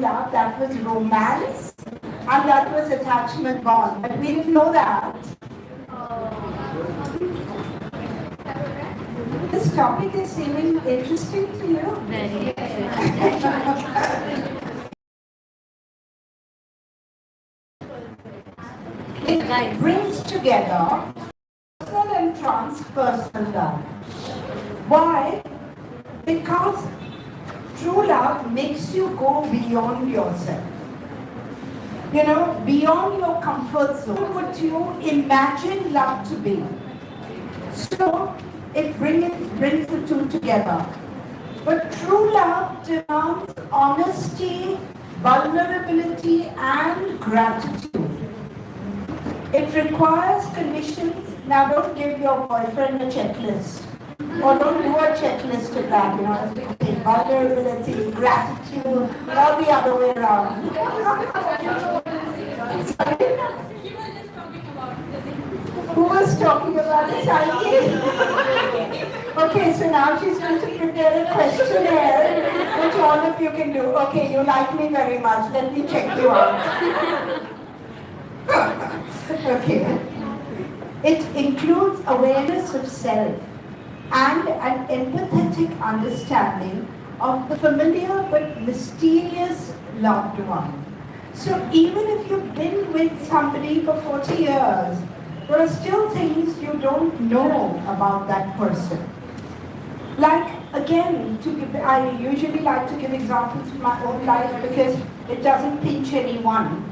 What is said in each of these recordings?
love, that was romance, and that was attachment bond. But we didn't know that. This topic is seeming interesting to you? Very. It brings together personal and transpersonal love. Why? Because true love makes you go beyond yourself. You know, beyond your comfort zone, what you imagine love to be. So it brings the two together. But true love demands honesty, vulnerability, and gratitude. It requires conditions. Now, don't give your boyfriend a checklist. Or don't do a checklist of that, you know, vulnerability, gratitude, or the other way around. Who was talking about the psyche? Okay, so now she's going to prepare a questionnaire which all of you can do. Okay, you like me very much. Let me check you out. Okay. It includes awareness of self and an empathetic understanding of the familiar but mysterious loved one. So even if you've been with somebody for 40 years, there are still things you don't know about that person. Like, again, I usually like to give examples from my own life because it doesn't pinch anyone.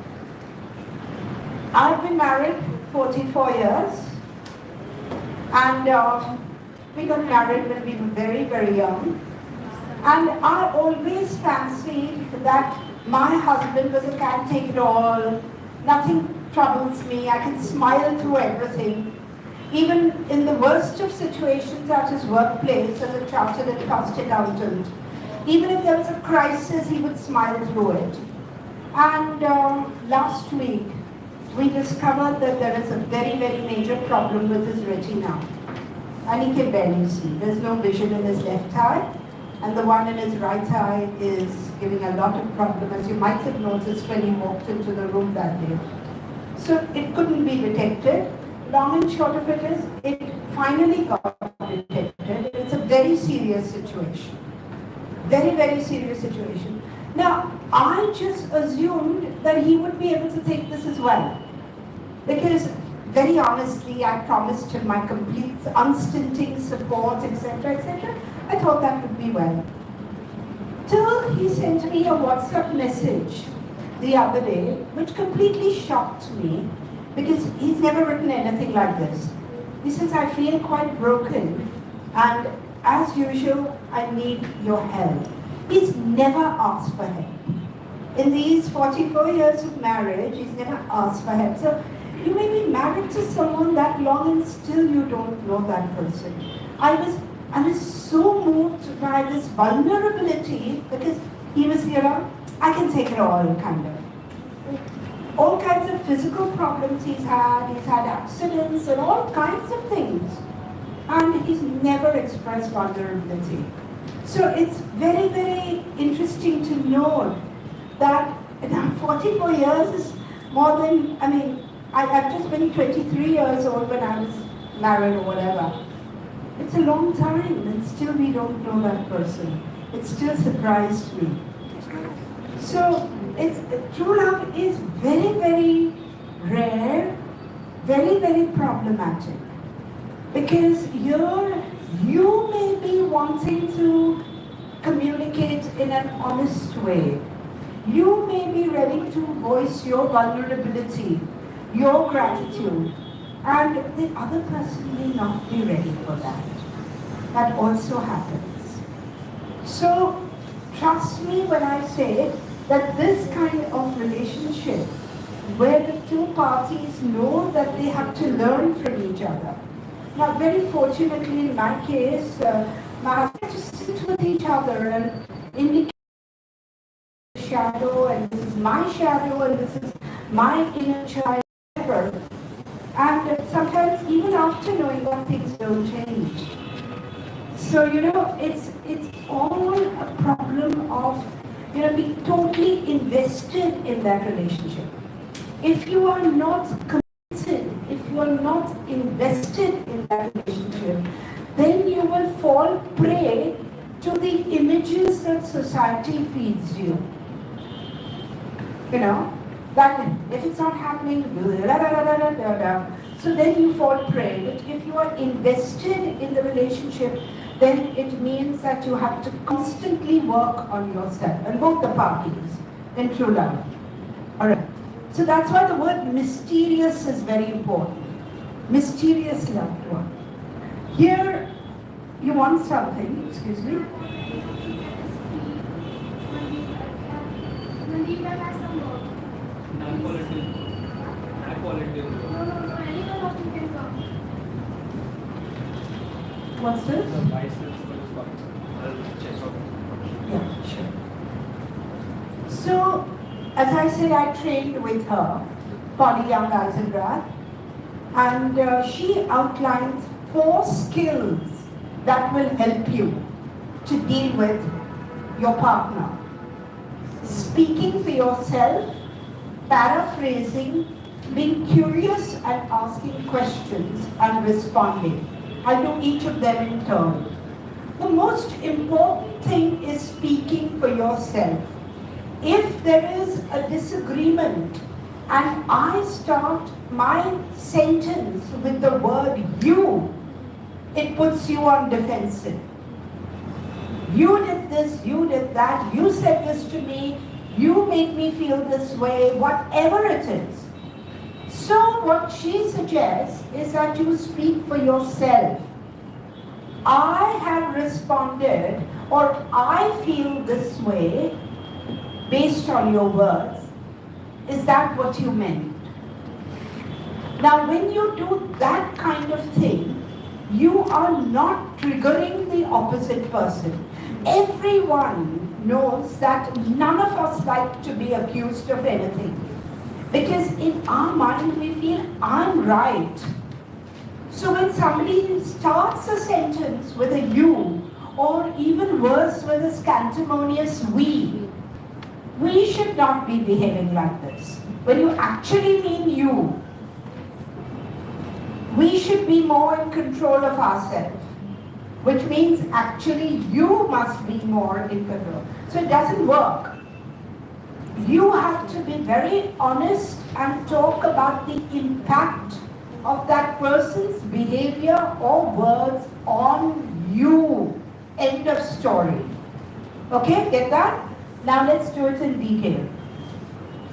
I've been married 44 years, and we got married when we were very, very young. And I always fancied that my husband was a can take it all, nothing troubles me, I can smile through everything. Even in the worst of situations at his workplace as a chartered and cost accountant, even if there was a crisis, he would smile through it. And last week, we discovered that there is a very, very major problem with his retina. And he can barely see. There's no vision in his left eye, and the one in his right eye is giving a lot of problem, as you might have noticed when he walked into the room that day. So it couldn't be detected. Long and short of it is, it finally got detected. It's a very serious situation. Very, very serious situation. Now, I just assumed that he would be able to take this as well. Because, very honestly, I promised him my complete, unstinting support, etc., etc. I thought that would be well. Till he sent me a WhatsApp message the other day, which completely shocked me, because he's never written anything like this. He says, I feel quite broken, and as usual, I need your help. He's never asked for help. In these 44 years of marriage, he's never asked for help. So you may be married to someone that long and still you don't know that person. I was so moved by this vulnerability, because he was here, I can take it all, kind of. All kinds of physical problems he's had accidents and all kinds of things. And he's never expressed vulnerability. So it's very, very interesting to note that 44 years is more than, I've just been 23 years old when I was married or whatever. It's a long time, and still we don't know that person. It still surprised me. So true love is very, very rare, very, very problematic. Because you may be wanting to communicate in an honest way. You may be ready to voice your vulnerability, your gratitude, and the other person may not be ready for that. That also happens. So, trust me when I say that this kind of relationship, where the two parties know that they have to learn from each other. Now, very fortunately in my case, my husband just sit with each other and indicate the shadow, and this is my shadow, and this is my inner child, whatever. And sometimes even after knowing that, things don't change. So, it's all a problem of be totally invested in that relationship. If you are not committed, if you are not invested in that relationship, then you will fall prey to the images that society feeds you. That if it's not happening, so then you fall prey. But if you are invested in the relationship, then it means that you have to constantly work on yourself, and both the parties, in true love. Alright. So that's why the word mysterious is very important. Mysterious loved one. Here, you want something, excuse me. What's this? Yeah, sure. So, as I said, I trained with her, Polly Young Eisendrath, and she outlines 4 skills that will help you to deal with your partner. Speaking for yourself, paraphrasing, being curious and asking questions and responding. I'll do each of them in turn. The most important thing is speaking for yourself. If there is a disagreement and I start my sentence with the word you, it puts you on defensive. You did this, you did that, you said this to me, you made me feel this way, whatever it is. So what she suggests is that you speak for yourself. I have responded, or I feel this way based on your words. Is that what you meant? Now when you do that kind of thing, you are not triggering the opposite person. Everyone knows that none of us like to be accused of anything. Because in our mind we feel, I'm right. So when somebody starts a sentence with a you, or even worse with a scantimonious we should not be behaving like this. When you actually mean you, we should be more in control of ourselves, which means actually you must be more in control. So it doesn't work. You have to be very honest and talk about the impact of that person's behavior or words on you. End of story. Okay, get that? Now let's do it in detail.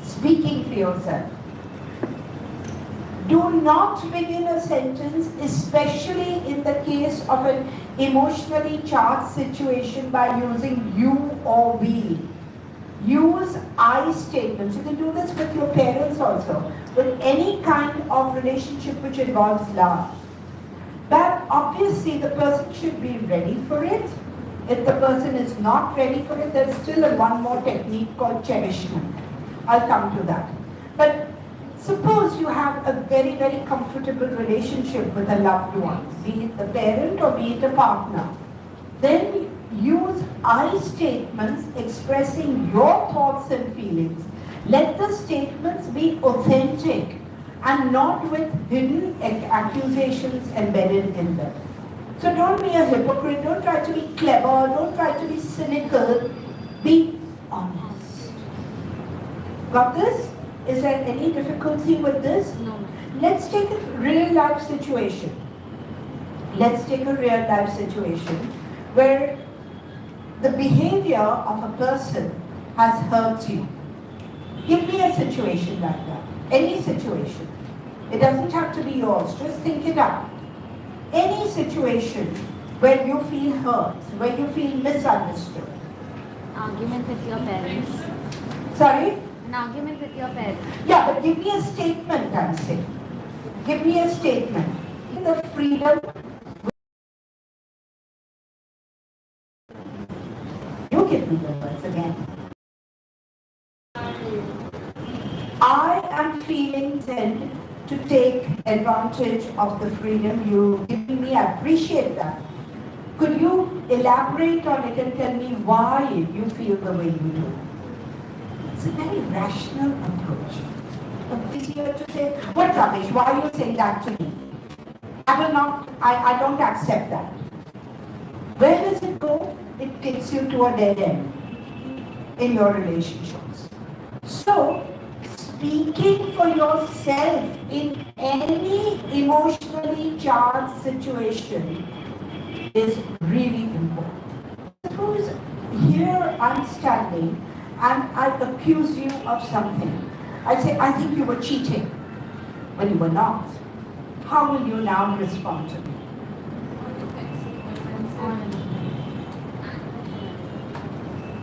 Speaking for yourself. Do not begin a sentence, especially in the case of an emotionally charged situation, by using you or we. Use I statements. You can do this with your parents also, with any kind of relationship which involves love. But obviously the person should be ready for it. If the person is not ready for it, there's still one more technique called cherishment. I'll come to that. But suppose you have a very, very comfortable relationship with a loved one, be it the parent or be it a partner. Then use I statements expressing your thoughts and feelings. Let the statements be authentic and not with hidden accusations embedded in them. So don't be a hypocrite, don't try to be clever, don't try to be cynical, be honest. Got this? Is there any difficulty with this? No. Let's take a real life situation. Let's take a real life situation where the behavior of a person has hurt you. Give me a situation like that. Any situation. It doesn't have to be yours. Just think it up. Any situation where you feel hurt, where you feel misunderstood. Argument with your parents. Sorry? An argument with your parents. Yeah, but give me a statement, I'm saying. Give me a statement. The freedom. You give me the words again. I am feeling tempted to take advantage of the freedom you give me. I appreciate that. Could you elaborate on it and tell me why you feel the way you do? It's a very rational approach. It's easier to say, what rubbish, why are you saying that to me? I don't accept that. Where does it go? It takes you to a dead end in your relationships. So, speaking for yourself in any emotionally charged situation is really important. Suppose here I'm standing and I accuse you of something. I say, I think you were cheating when you were not. How will you now respond to me?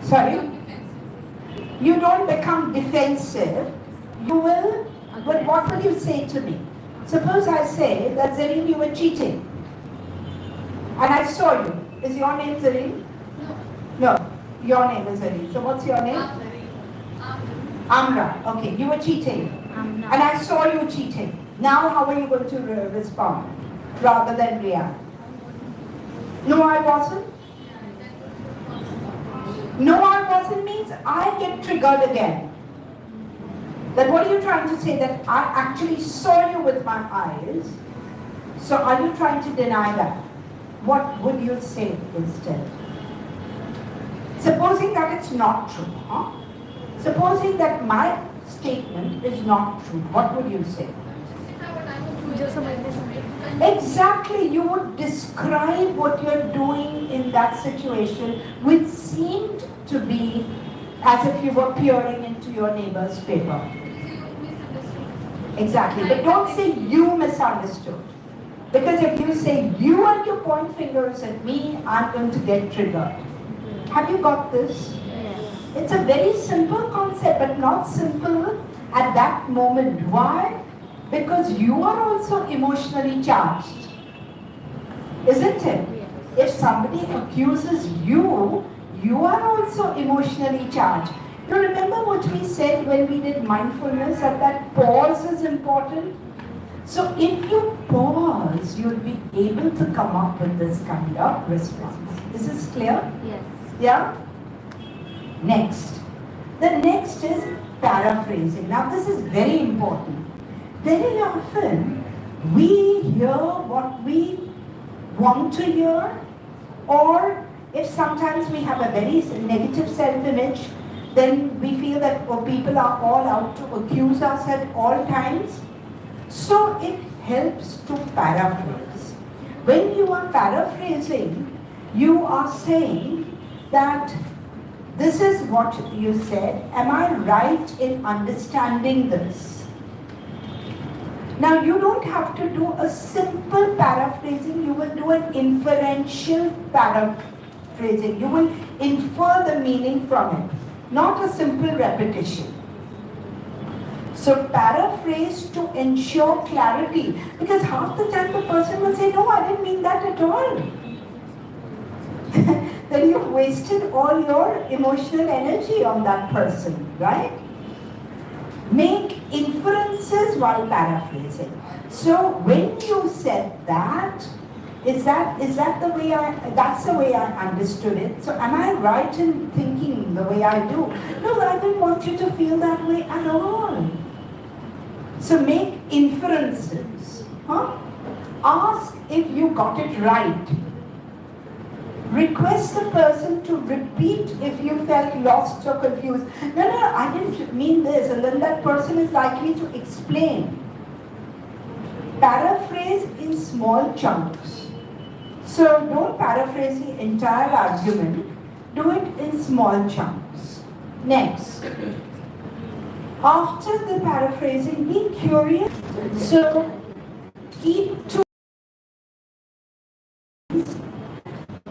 Sorry? You don't become defensive. You will, but what will you say to me? Suppose I say that Zareen, you were cheating. And I saw you. Is your name Zareen? No. Your name is Zareen. So what's your name? Amra. Okay, you were cheating. And I saw you cheating. Now how are you going to respond rather than react? No, I wasn't. No, I wasn't means I get triggered again. Then what are you trying to say? That I actually saw you with my eyes. So are you trying to deny that? What would you say instead? Supposing that it's not true, huh? Supposing that my statement is not true, what would you say? Exactly, you would describe what you're doing in that situation, which seemed to be as if you were peering into your neighbor's paper. Exactly, but don't say you misunderstood. Because if you say you and you point fingers at me, I'm going to get triggered. Have you got this? Yes. It's a very simple concept, but not simple at that moment. Why? Because you are also emotionally charged. Isn't it? Yes. If somebody accuses you, you are also emotionally charged. You remember what we said when we did mindfulness, that pause is important? So if you pause, you'll be able to come up with this kind of response. Is this clear? Yes. Yeah? Next. The next is paraphrasing. Now this is very important. Very often we hear what we want to hear, or if sometimes we have a very negative self-image, then we feel that people are all out to accuse us at all times. So it helps to paraphrase. When you are paraphrasing, you are saying that this is what you said. Am I right in understanding this? Now you don't have to do a simple paraphrasing, you will do an inferential paraphrasing. You will infer the meaning from it, not a simple repetition. So paraphrase to ensure clarity, because half the time the person will say, no, I didn't mean that at all. Then you've wasted all your emotional energy on that person, right? Make inferences while paraphrasing. So when you said that, is that the way that's the way I understood it. So am I right in thinking the way I do? No, I didn't want you to feel that way at all. So make inferences. Ask if you got it right. Request the person to repeat if you felt lost or confused. No, I didn't mean this. And then that person is likely to explain. Paraphrase in small chunks. So don't paraphrase the entire argument. Do it in small chunks. Next. After the paraphrasing, be curious. So keep to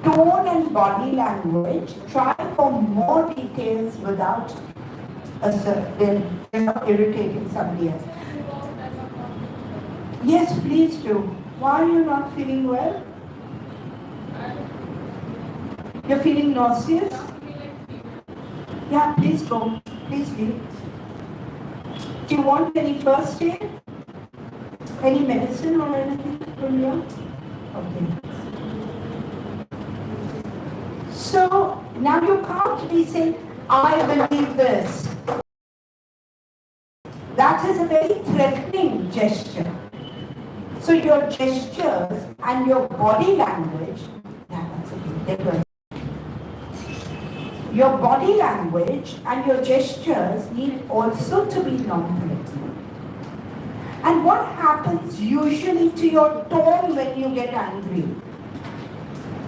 tone and body language. Try for more details without irritating somebody else. Yes, please do. Why are you not feeling well? You're feeling nauseous? Yeah, please go. Please leave. Do you want any first aid? Any medicine or anything from you? Okay. So now you can't be saying, I believe this. That is a very threatening gesture. So your gestures and your body language, that's a big difference. Your body language and your gestures need also to be non-threatening. And what happens usually to your tone when you get angry?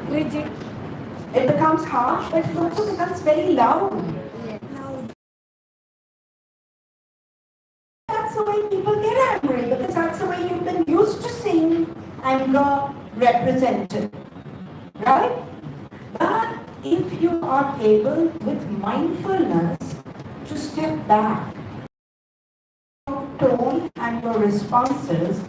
Rigid. It becomes harsh, but it also becomes very loud. That's the way people get angry, because that's the way you've been used to seeing anger represented. Right? But if you are able with mindfulness to step back, your tone and your responses,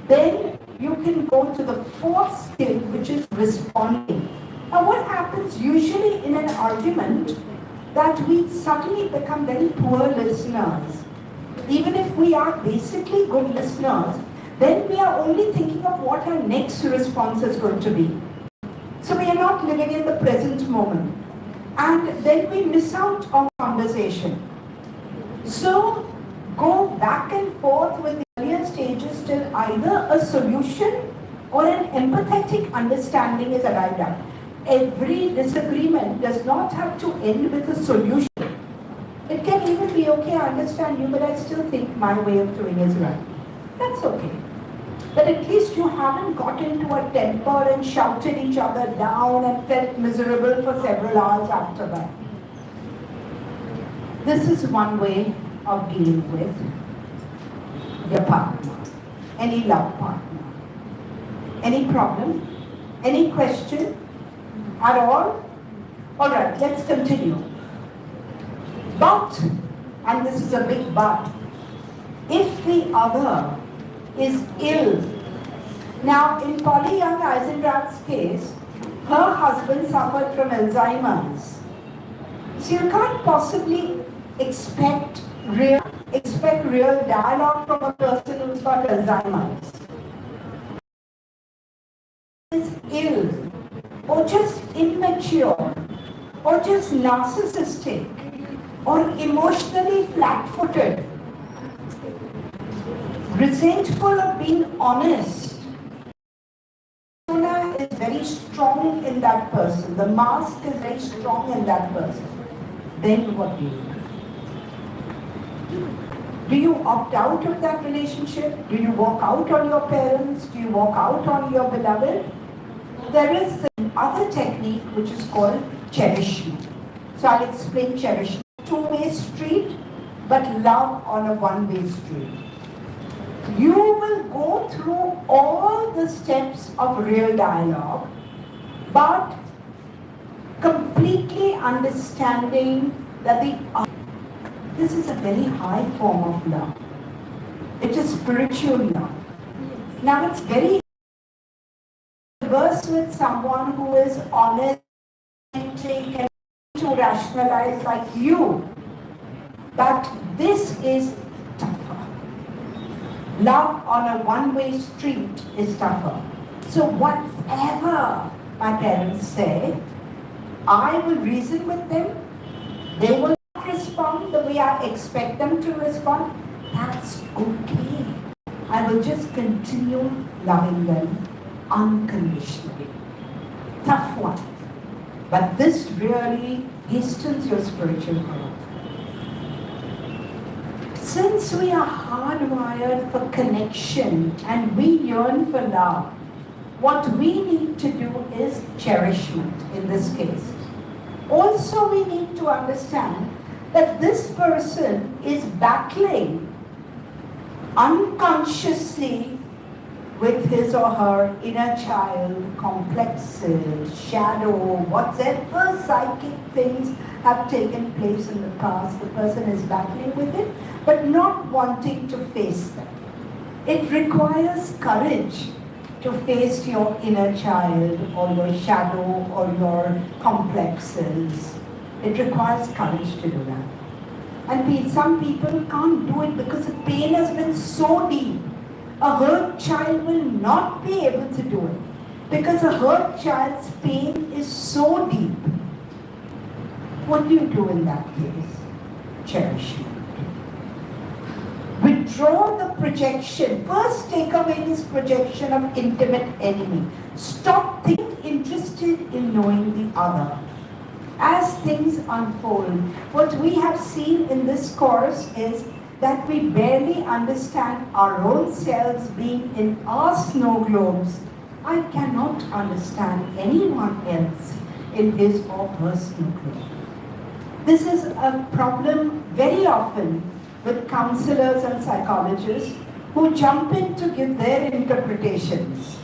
then you can go to the fourth skill, which is responding. Now what happens usually in an argument, that we suddenly become very poor listeners. Even if we are basically good listeners, then we are only thinking of what our next response is going to be. So we are not living in the present moment. And then we miss out on conversation. So go back and forth with the earlier stages till either a solution or an empathetic understanding is arrived at. Every disagreement does not have to end with a solution. It can even be, okay, I understand you, but I still think my way of doing is right. That's okay. But at least you haven't got into a temper and shouted each other down and felt miserable for several hours after that. This is one way of dealing with your partner, any love partner. Any problem? Any question at all? Alright, let's continue. But, and this is a big but, if the other is ill. Now, in Polly Young Eisendrath's case, her husband suffered from Alzheimer's. So you can't possibly expect real dialogue from a person who's got Alzheimer's. Is ill, or just immature, or just narcissistic, or emotionally flat-footed, resentful of being honest. Persona is very strong in that person. The mask is very strong in that person. Then what do you do? Do you opt out of that relationship? Do you walk out on your parents? Do you walk out on your beloved? There is another technique which is called cherishment. So I'll explain cherishment. Two-way street, but love on a one-way street. You will go through all the steps of real dialogue, but completely understanding that this is a very high form of love. It is spiritual love. Now it's very diverse with someone who is honest, authentic, and to rationalize like you. But this is tougher. Love on a one-way street is tougher. So whatever my parents say, I will reason with them. They will not respond the way I expect them to respond. That's okay. I will just continue loving them unconditionally. Tough one. But this really hastens your spiritual growth. Since we are hardwired for connection and we yearn for love, what we need to do is cherishment in this case. Also, we need to understand that this person is battling unconsciously with his or her inner child, complexes, shadow, whatever psychic things have taken place in the past. The person is battling with it, but not wanting to face them. It requires courage to face your inner child or your shadow or your complexes. It requires courage to do that. And some people can't do it because the pain has been so deep. A hurt child will not be able to do it because a hurt child's pain is so deep. What do you do in that case? Cherishment. draw the projection. First, take away this projection of intimate enemy. Stop being interested in knowing the other. As things unfold, what we have seen in this course is that we barely understand our own selves being in our snow globes. I cannot understand anyone else in his or her snow globe. This is a problem very often with counselors and psychologists who jump in to give their interpretations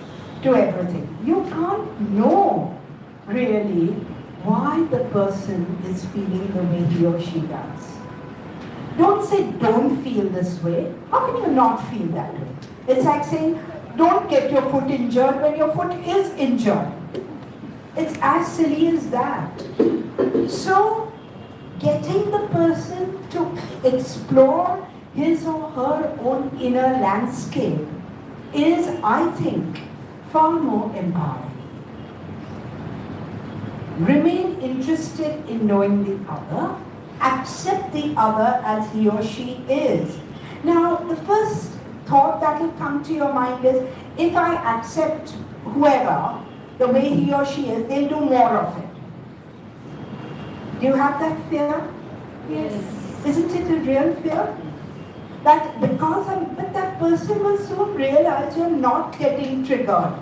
to everything. You can't know really why the person is feeling the way he or she does. Don't say don't feel this way. How can you not feel that way? It's like saying don't get your foot injured when your foot is injured. It's as silly as that. So getting the person to explore his or her own inner landscape is, I think, far more empowering. Remain interested in knowing the other. Accept the other as he or she is. Now, the first thought that will come to your mind is, if I accept whoever the way he or she is, they'll do more of it. Do you have that fear? Yes. Isn't it a real fear? That but that person will soon realize you're not getting triggered.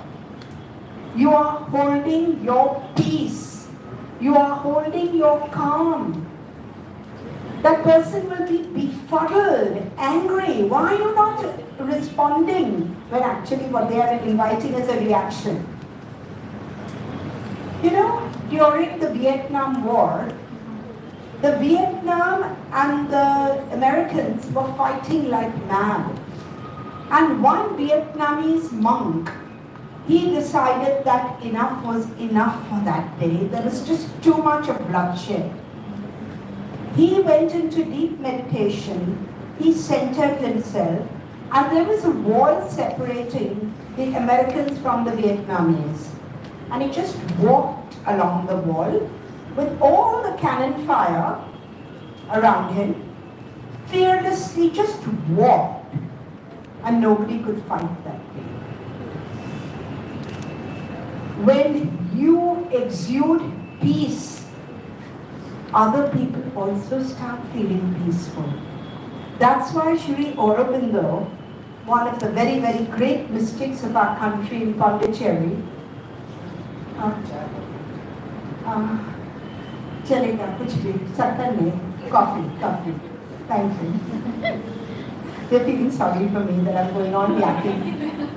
You are holding your peace. You are holding your calm. That person will be befuddled, angry. Why are you not responding when actually what they are inviting is a reaction? You know, during the Vietnam War, the Vietnam and the Americans were fighting like mad. And one Vietnamese monk, he decided that enough was enough for that day. There was just too much of bloodshed. He went into deep meditation, he centered himself, and there was a wall separating the Americans from the Vietnamese. And he just walked along the wall with all the cannon fire around him, fearlessly just walked, and nobody could fight that day. When you exude peace, other people also start feeling peaceful. That's why Shri Aurobindo, one of the very, very great mystics of our country in Pondicherry, chalega kuch bhi sattar nahi, coffee, thank you. They're feeling sorry for me that I'm going on yakking.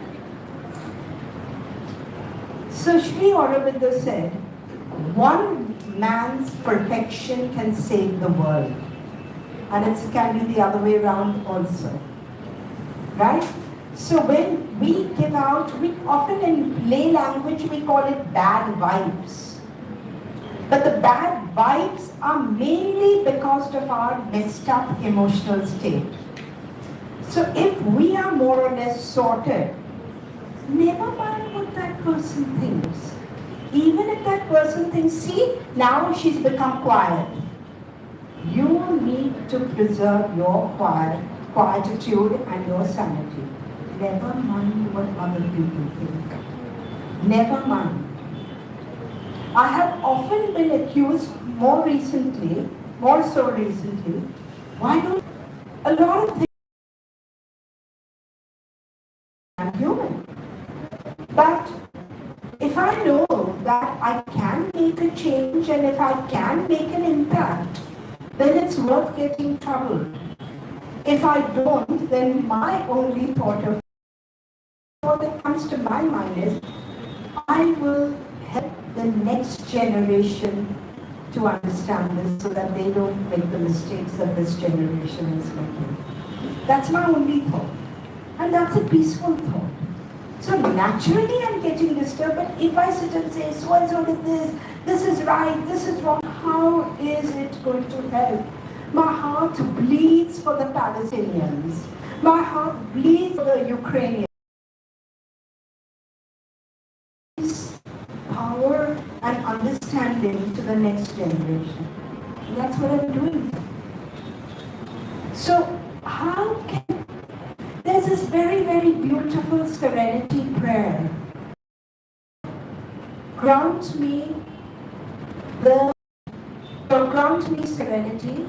So Shri Aurobindo said, one man's perfection can save the world. And it can be the other way around also. Right? So when we give out, we often in lay language we call it bad vibes. But the bad vibes are mainly because of our messed up emotional state. So if we are more or less sorted, never mind what that person thinks. Even if that person thinks, see, now she's become quiet. You need to preserve your quietude and your sanity. Never mind what other people think. Never mind. I have often been accused more so recently, why don't a lot of things I'm human. But if I know that I can make a change and if I can make an impact, then it's worth getting troubled. If I don't, then my only thought that comes to my mind is, I will help the next generation to understand this so that they don't make the mistakes that this generation is making. That's my only thought. And that's a peaceful thought. So naturally I'm getting disturbed, but if I sit and say, so and so did this is right, this is wrong, how is it going to help? My heart bleeds for the Palestinians. My heart bleeds for the Ukrainians. Power and understanding to the next generation. And that's what I'm doing. So how can this very, very beautiful serenity prayer. Grant me serenity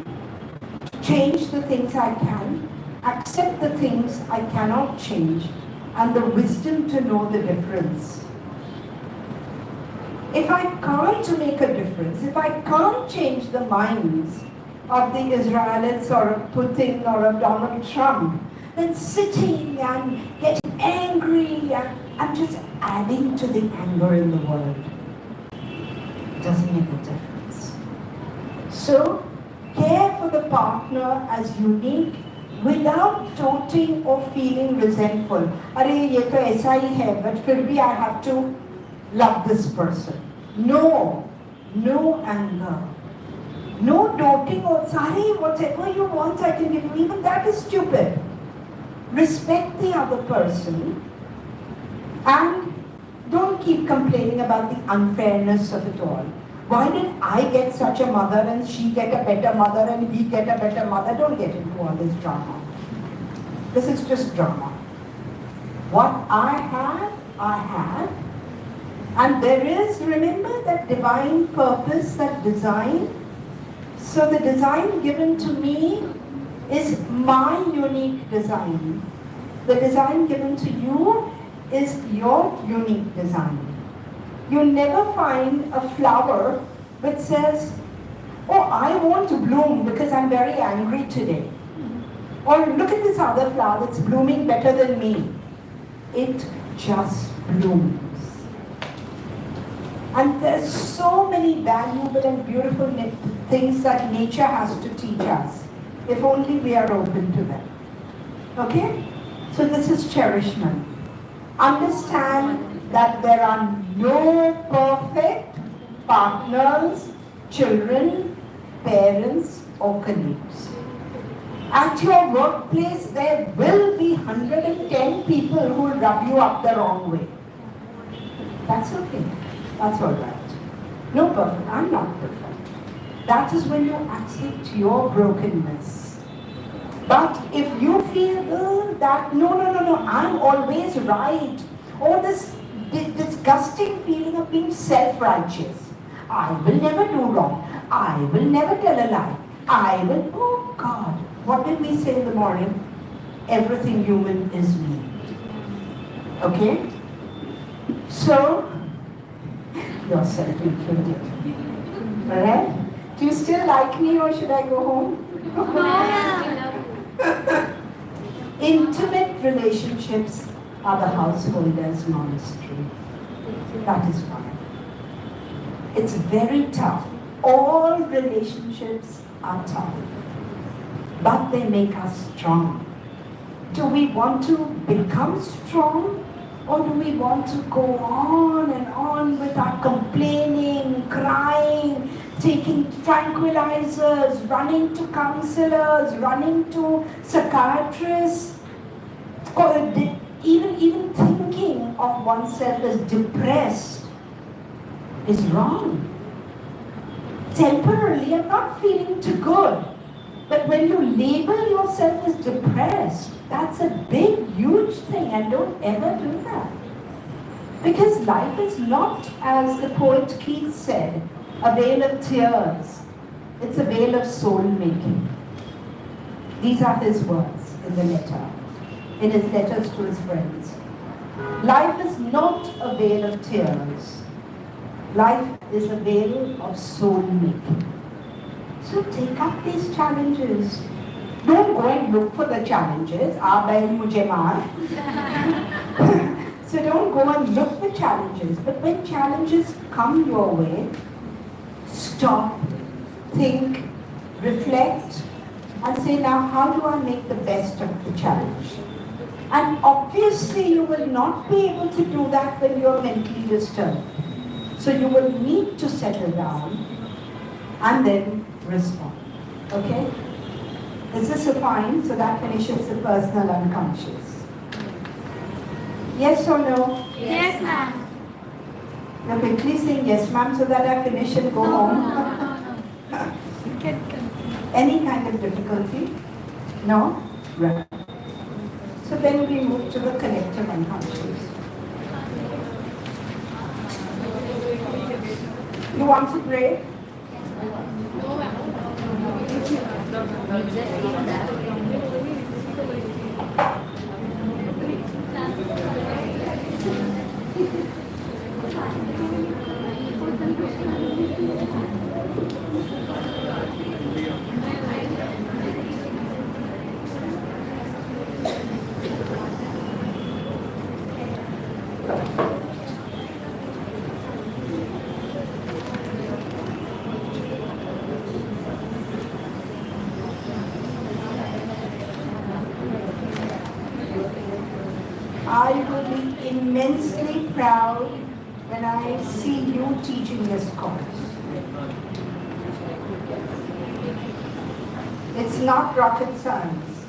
to change the things I can, accept the things I cannot change, and the wisdom to know the difference. If I can't make a difference, if I can't change the minds of the Israelites or of Putin or of Donald Trump, then sitting and getting angry and just adding to the anger in the world doesn't make a difference. So, care for the partner as unique without doting or feeling resentful. Arey, ye to aisa hi hai, but fir bhi I have to love this person. No anger. No doting or sorry, whatever you want I can give you. Even that is stupid. Respect the other person and don't keep complaining about the unfairness of it all. Why did I get such a mother and she get a better mother and he get a better mother? Don't get into all this drama. This is just drama. What I have. And there is, remember, that divine purpose, that design. So the design given to me is my unique design. The design given to you is your unique design. You never find a flower which says, oh, I want to bloom because I'm very angry today. Or look at this other flower that's blooming better than me. It just blooms. And there's so many valuable and beautiful things that nature has to teach us, if only we are open to them. Okay? So this is cherishment. Understand that there are no perfect partners, children, parents, or colleagues. At your workplace, there will be 110 people who will rub you up the wrong way. That's okay. That's all right. No perfect. I'm not perfect. That is when you accept your brokenness. But if you feel that, no, I'm always right, or this disgusting feeling of being self-righteous, I will never do wrong, I will never tell a lie, I will, oh God, what did we say in the morning? Everything human is me. Okay? So, you're self-inflicted. Alright? Do you still like me or should I go home? Intimate relationships are the householder's monastery. That is why. It's very tough. All relationships are tough. But they make us strong. Do we want to become strong? Or do we want to go on and on with our complaining, crying, taking tranquilizers, running to counselors, running to psychiatrists, or even thinking of oneself as depressed is wrong. Temporarily, I'm not feeling too good. But when you label yourself as depressed, that's a big, huge thing, and don't ever do that. Because life is not, as the poet Keats said, a vale of tears. It's a vale of soul making. These are his words in the letter, in his letters to his friends. Life is not a vale of tears. Life is a vale of soul making. So take up these challenges. Don't go and look for the challenges. So don't go and look for challenges. But when challenges come your way, stop, think, reflect, and say, now how do I make the best of the challenge? And obviously you will not be able to do that when you're mentally disturbed. So you will need to settle down and then respond. Okay? Is this fine? So that finishes the personal unconscious. Yes or no? Yes, ma'am. Now quickly saying yes, ma'am, so that I finish and go home. No. You can continue. Any kind of difficulty? No? Right. So then we move to the collective unconscious. You want to break? I will be immensely proud when I see you teaching this course. It's not rocket science.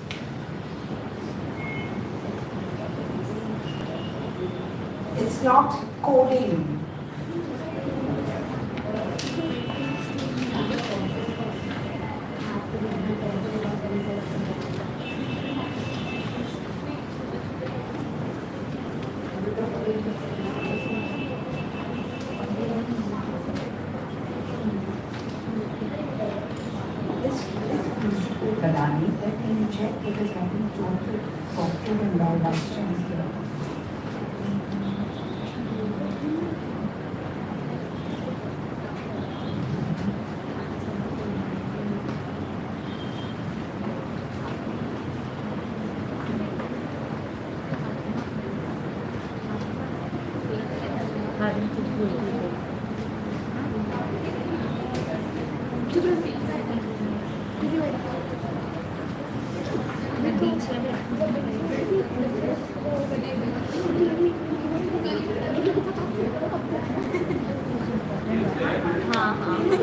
It's not coding. Kadani, let me check because I've been told to talk to him by vice chancellor.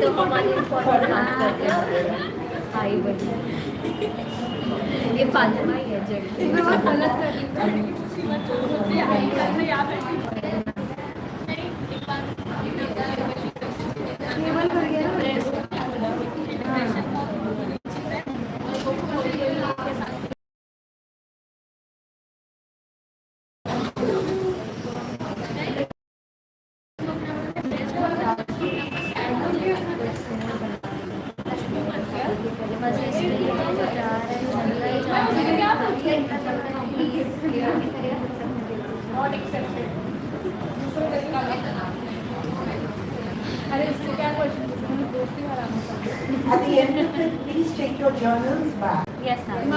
तो हमारे high बनी ये फातिमा ही है जड़ गलत At the end of it, please take your journals back. Yes, ma'am.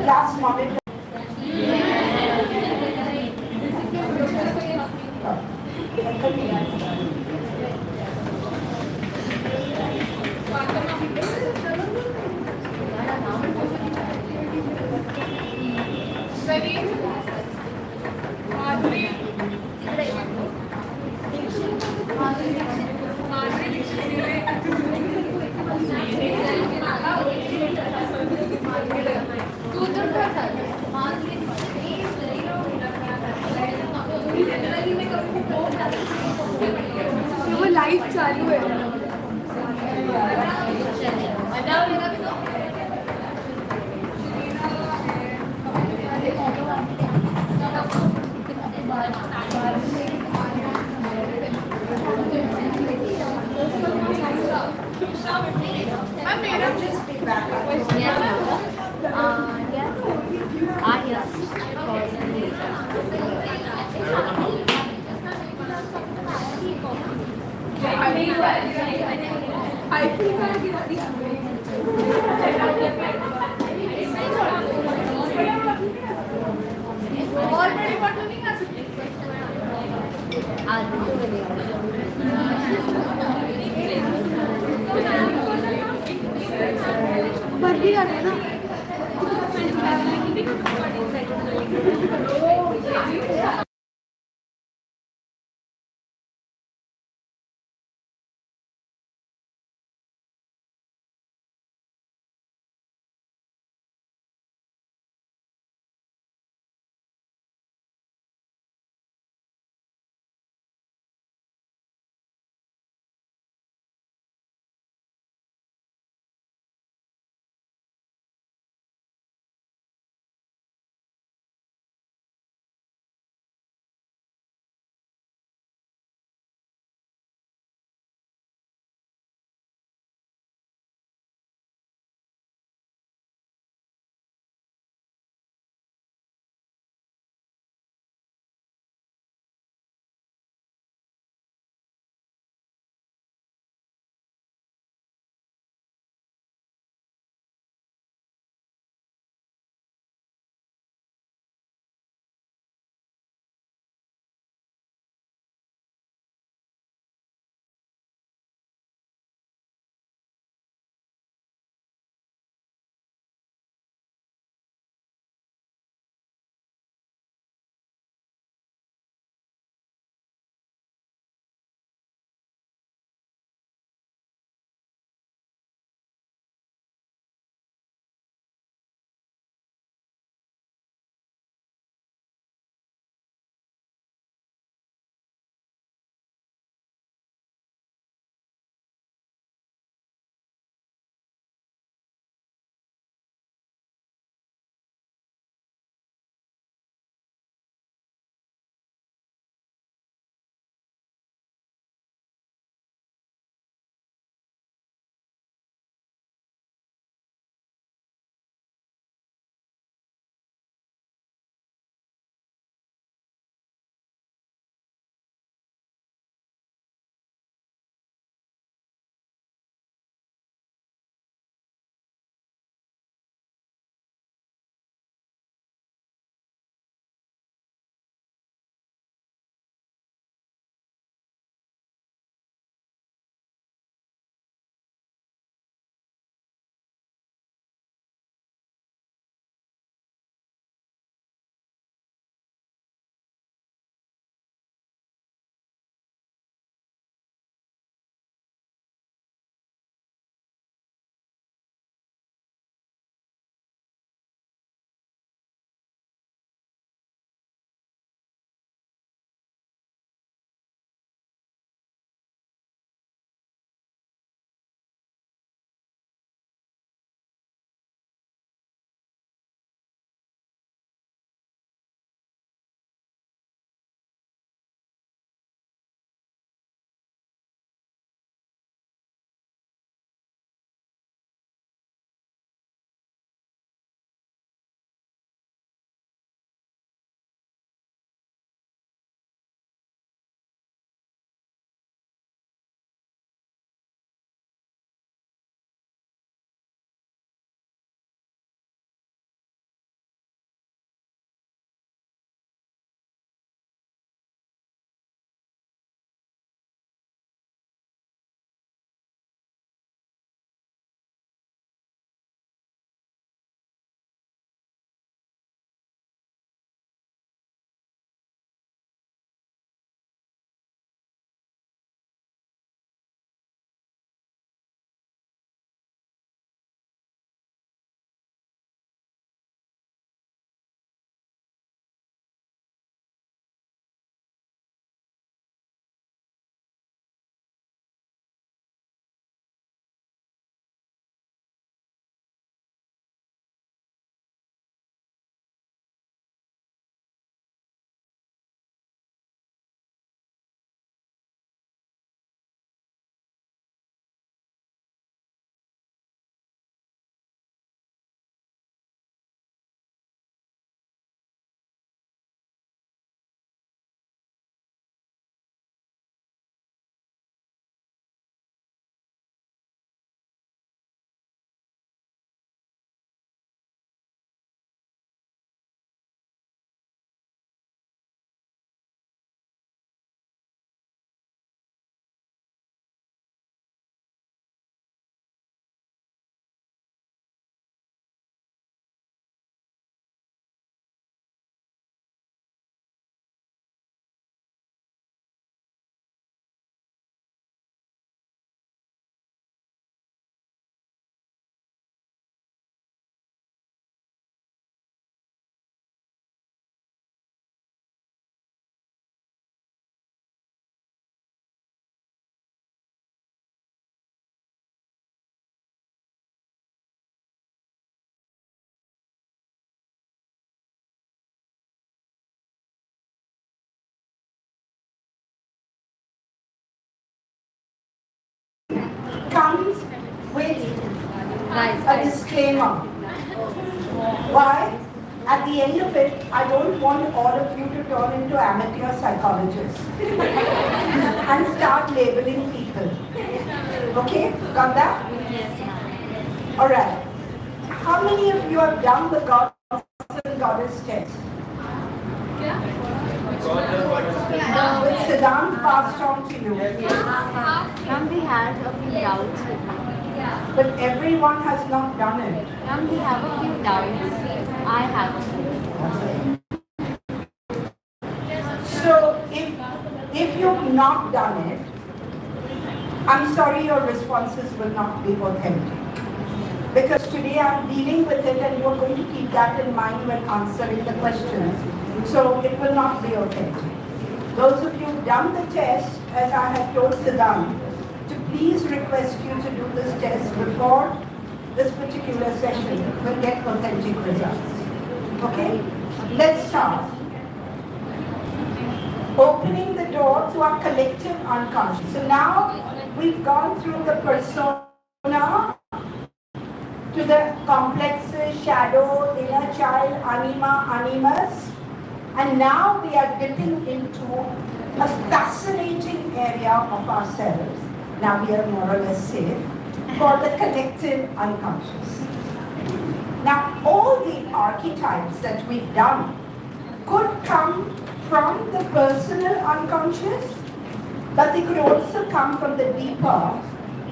Last monitor. वो live चालू है I feel और बड़े फोटो नहीं खा सकते बर्फी आ रही है ना Nice. A disclaimer. Why? At the end of it, I don't want all of you to turn into amateur psychologists and start labeling people. Okay? Got that? Yes, ma'am. Alright. How many of you have done the gods and goddess test? Which Siddhant passed on to you. Ma'am, we had a few doubts with me. But everyone has not done it. Ma'am, we have a few doubts. I have a few. So if you've not done it, I'm sorry your responses will not be authentic. Because today I'm dealing with it and you're going to keep that in mind when answering the questions. So it will not be authentic. Those of you who've done the test, as I had told Siddhant, to please request you to do this test before this particular session will get authentic results. Okay? Let's start. Opening the door to our collective unconscious. So now we've gone through the persona, to the complexes, shadow, inner child, anima, animus. And now we are dipping into a fascinating area of ourselves. Now we are more or less safe for the collective unconscious. Now all the archetypes that we've done could come from the personal unconscious, but they could also come from the deeper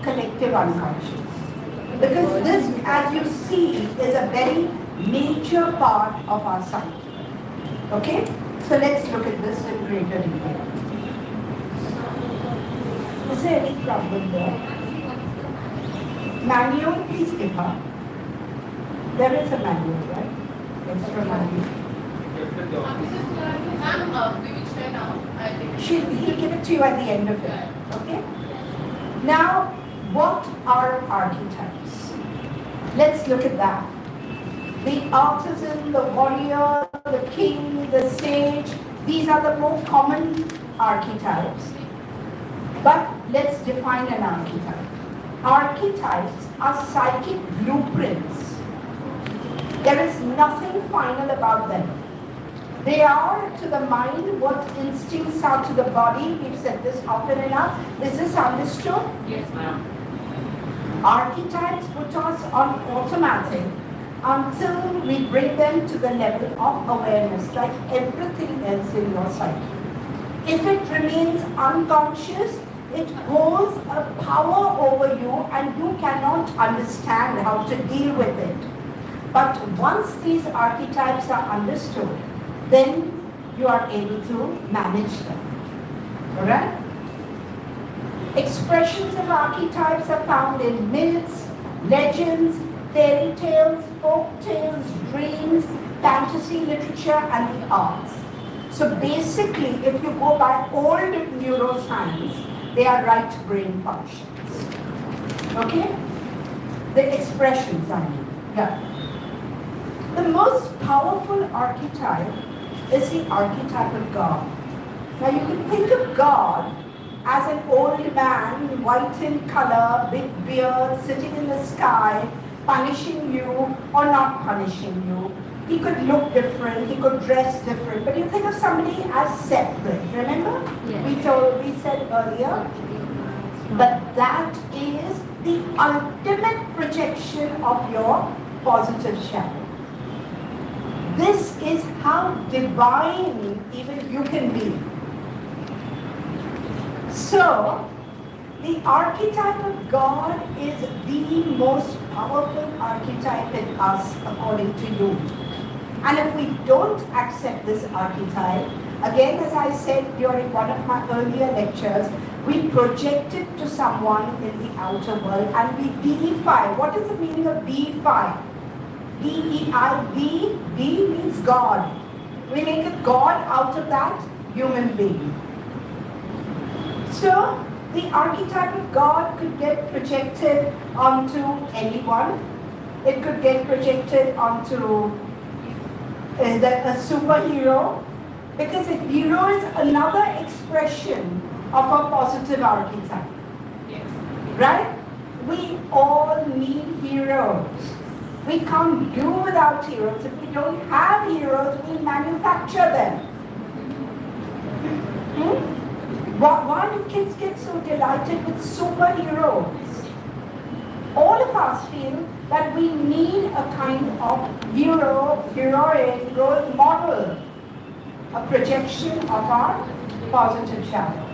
collective unconscious. Because this, as you see, is a very major part of our psyche. Okay? So let's look at this in greater detail. Is there any problem there? Manual, please give her. There is a manual, right? Extra manual. He'll give it to you at the end of it. Okay? Now, what are archetypes? Let's look at that. The artisan, the warrior, the king, the sage, these are the more common archetypes. But let's define an archetype. Archetypes are psychic blueprints. There is nothing final about them. They are to the mind what instincts are to the body. We've said this often enough. Is this understood? Yes, ma'am. Archetypes put us on automatic until we bring them to the level of awareness, like everything else in your psyche. If it remains unconscious, it holds a power over you and you cannot understand how to deal with it. But once these archetypes are understood, then you are able to manage them. Alright? Expressions of archetypes are found in myths, legends, fairy tales, folk tales, dreams, fantasy literature, and the arts. So basically, if you go by old neuroscience, they are right brain functions. Okay? The expressions, I mean. Yeah. The most powerful archetype is the archetype of God. Now you can think of God as an old man, white in color, big beard, sitting in the sky, punishing you or not punishing you. He could look different, he could dress different, but you think of somebody as separate, remember? Yes. We said earlier. But that is the ultimate projection of your positive shadow. This is how divine even you can be. So, the archetype of God is the most powerful archetype in us according to you. And if we don't accept this archetype, again as I said during one of my earlier lectures, we project it to someone in the outer world and we deify. What is the meaning of deify? D-E-I-V, D means God. We make a God out of that human being. So, the archetype of God could get projected onto anyone. It could get projected onto a superhero, because a hero is another expression of a positive archetype. Yes. Right? we all need heroes. We can't do without heroes. If we don't have heroes, we manufacture them. Why do kids get so delighted with superheroes? All of us feel that we need a kind of heroic role model, a projection of our positive shadow.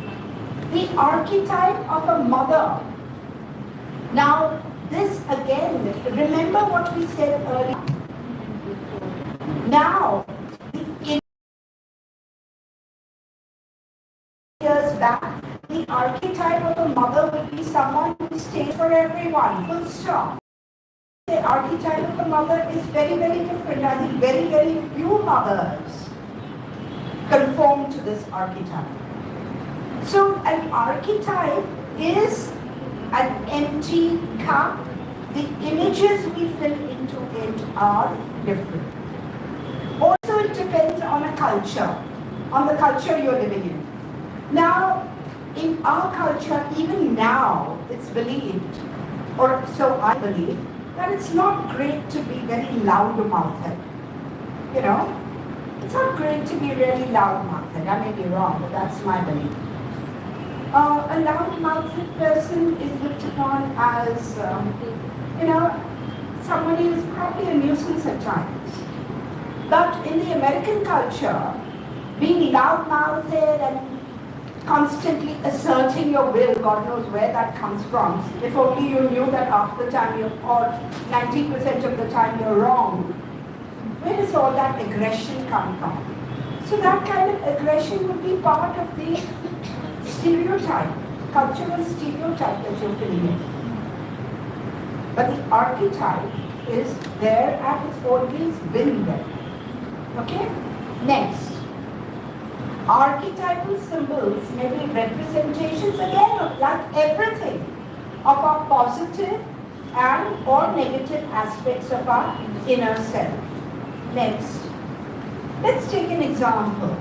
The archetype of a mother. Now, this again, remember what we said earlier. Now, years back, the archetype of a mother would be someone who stays for everyone, full stop. The archetype of a mother is very, very different. I think very, very few mothers conform to this archetype. So an archetype is an empty cup. The images we fill into it are different. Also, it depends on a culture, on the culture you're living in. Now, in our culture, even now, it's believed, or so I believe, that it's not great to be very loud-mouthed. You know? It's not great to be really loud-mouthed. I may be wrong, but that's my belief. A loud-mouthed person is looked upon as, somebody who's probably a nuisance at times. But in the American culture, being loud-mouthed and constantly asserting your will, God knows where that comes from. If only you knew that half the time or 90% of the time you're wrong. Where does all that aggression come from? So that kind of aggression would be part of the stereotype, cultural stereotype that you're filling in. But the archetype is there and it's always been there. Okay? Next. Archetypal symbols may be representations, again, of like everything, of our positive and or negative aspects of our inner self. Next. Let's take an example.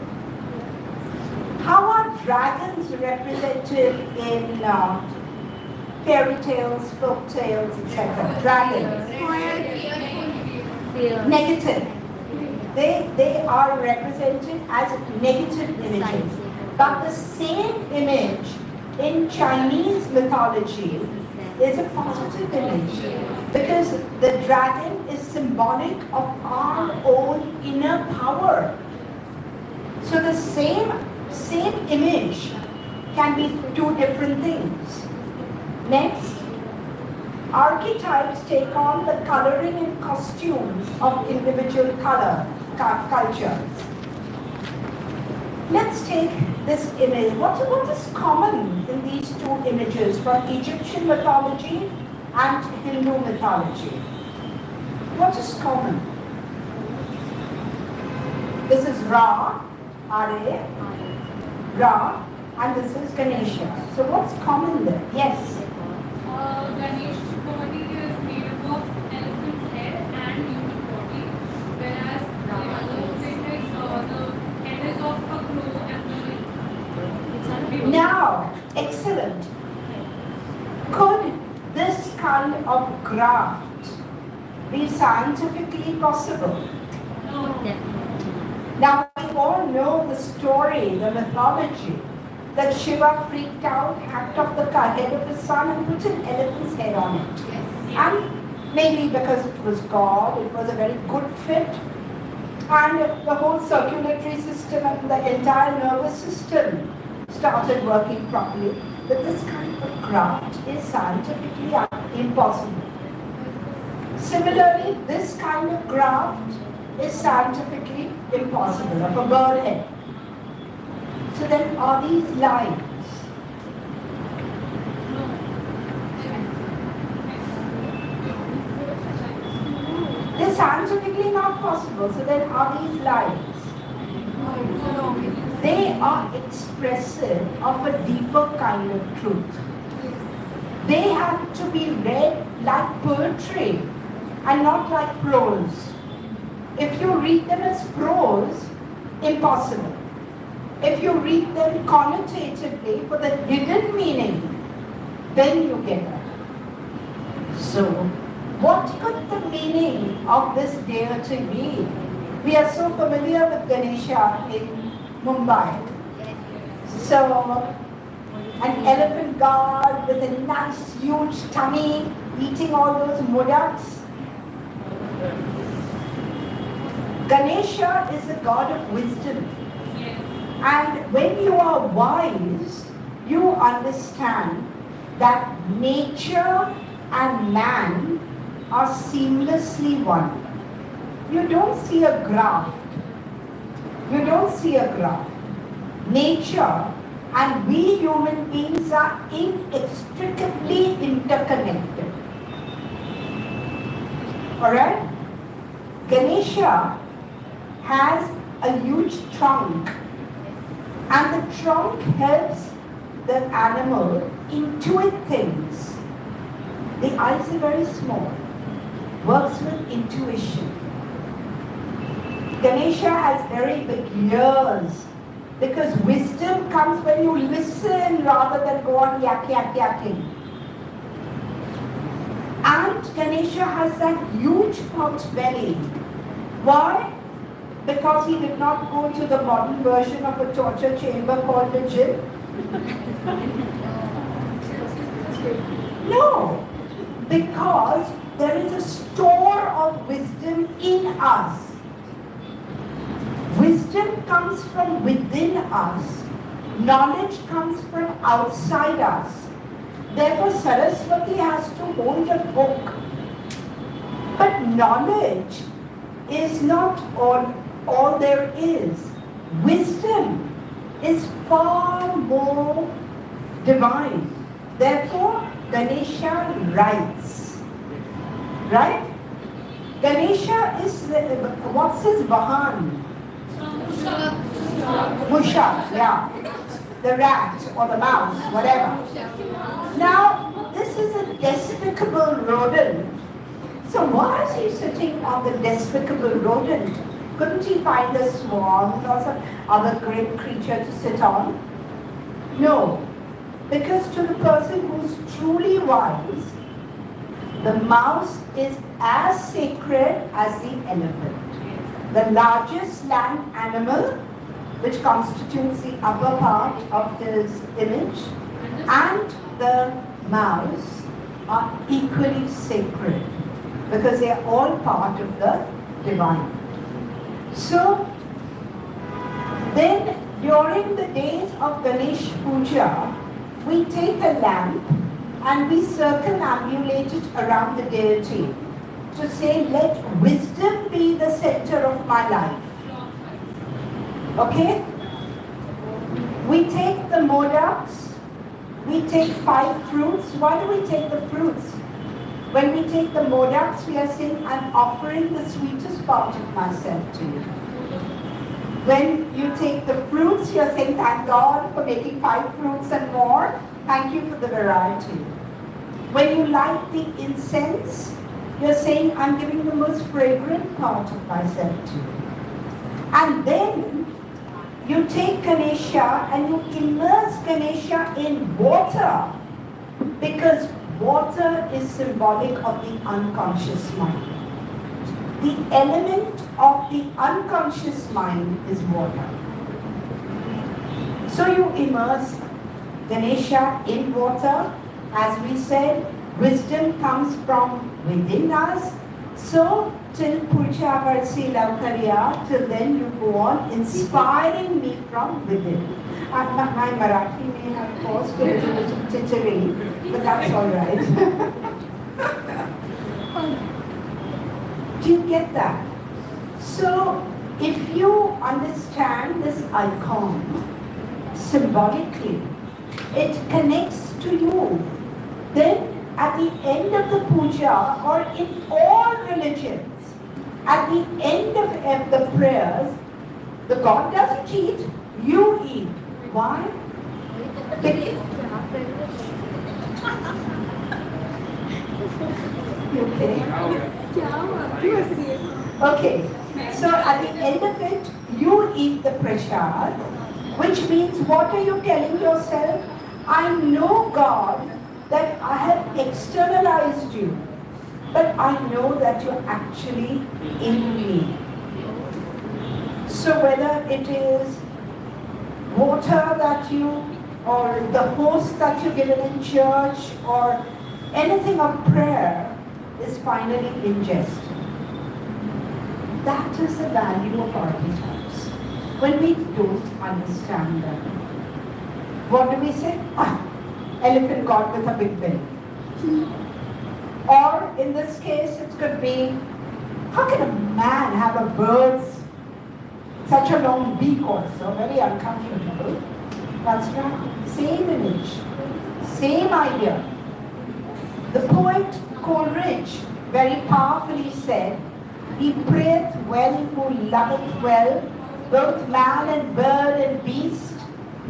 How are dragons represented in fairy tales, folk tales, etc.? Dragons. Negative. They are represented as negative images. But the same image in Chinese mythology is a positive image. Because the dragon is symbolic of our own inner power. So the same image can be two different things. Next, archetypes take on the coloring and costumes of individual cultures. Let's take this image. What is common in these two images from Egyptian mythology and Hindu mythology? What is common? This is Ra, R-A, Ra, and this is Ganesha. So what's common there? Yes? Ganesh's body is made up of elephant's head and human body, whereas the other thing is the head is of a crow and the Now, excellent. Could this kind of graft be scientifically possible? No. Now, we all know the story, the mythology, that Shiva freaked out, hacked off the head of his son and put an elephant's head on it. Yes. And maybe because it was God, it was a very good fit. And the whole circulatory system and the entire nervous system started working properly. But this kind of graft is scientifically impossible. Similarly, this kind of graft is scientifically impossible, of a bird head. So then are these lines? They're scientifically not possible, so then are these lines? They are expressive of a deeper kind of truth. They have to be read like poetry and not like prose. If you read them as prose, impossible. If you read them connotatively for the hidden meaning, then you get it. So, what could the meaning of this deity be? We are so familiar with Ganesha in Mumbai. So, an elephant god with a nice huge tummy eating all those modaks. Ganesha is a god of wisdom. And when you are wise, you understand that nature and man are seamlessly one. You don't see a graft. You don't see a graft. Nature and we human beings are inextricably interconnected. Alright? Ganesha has a huge trunk, and the trunk helps the animal intuit things. The eyes are very small, works with intuition. Ganesha has very big ears, because wisdom comes when you listen rather than go on yakking. And Ganesha has that huge pot belly. Why? Because he did not go to the modern version of a torture chamber called the gym. No, because there is a store of wisdom in us. Wisdom comes from within us. Knowledge comes from outside us. Therefore, Saraswati has to hold a book. But knowledge is not all there is. Wisdom is far more divine. Therefore, Ganesha writes. Right? Ganesha is, what's his Vahan? Musha, yeah. The rat or the mouse, whatever. Now, this is a despicable rodent. So why is he sitting on the despicable rodent? Couldn't he find a swan or some other great creature to sit on? No. Because to the person who's truly wise, the mouse is as sacred as the elephant. The largest land animal, which constitutes the upper part of his image, and the mouse are equally sacred because they are all part of the divine. So, then during the days of Ganesh Puja, we take a lamp and we circumambulate it around the deity to say, let wisdom be the center of my life. Okay? We take the modaks, we take 5 fruits. Why do we take the fruits? When we take the modaks, we are saying, I'm offering the sweetest part of myself to you. When you take the fruits, you are saying, thank God for making 5 fruits and more. Thank you for the variety. When you light the incense, you're saying, I'm giving the most fragrant part of myself to you. And then you take Ganesha and you immerse Ganesha in water, because water is symbolic of the unconscious mind. The element of the unconscious mind is water. So you immerse Ganesha in water. As we said, wisdom comes from within us. So till Puja Varsi Lavkariya, till then you go on inspiring me from within. My Marathi may have caused a little bit of tittering, but that's all right. Do you get that? So if you understand this icon symbolically, it connects to you. Then at the end of the puja, or in all religions, at the end of the prayers, the god doesn't eat, you eat. Why? Okay, so at the end of it, you eat the prasad, which means what are you telling yourself? I know God that I have externalized you. but I know that you're actually in me. So whether it is water that you, or the host that you're given in church, or anything of prayer is finally ingest. That is the value of archetypes. When we don't understand them, what do we say? Elephant god with a big belly. Or in this case, it could be, how can a man have a bird's such a long beak also? Very uncomfortable. That's right. Same image, same idea. The poet Coleridge very powerfully said, "He prayeth well who loveth well, both man and bird and beast.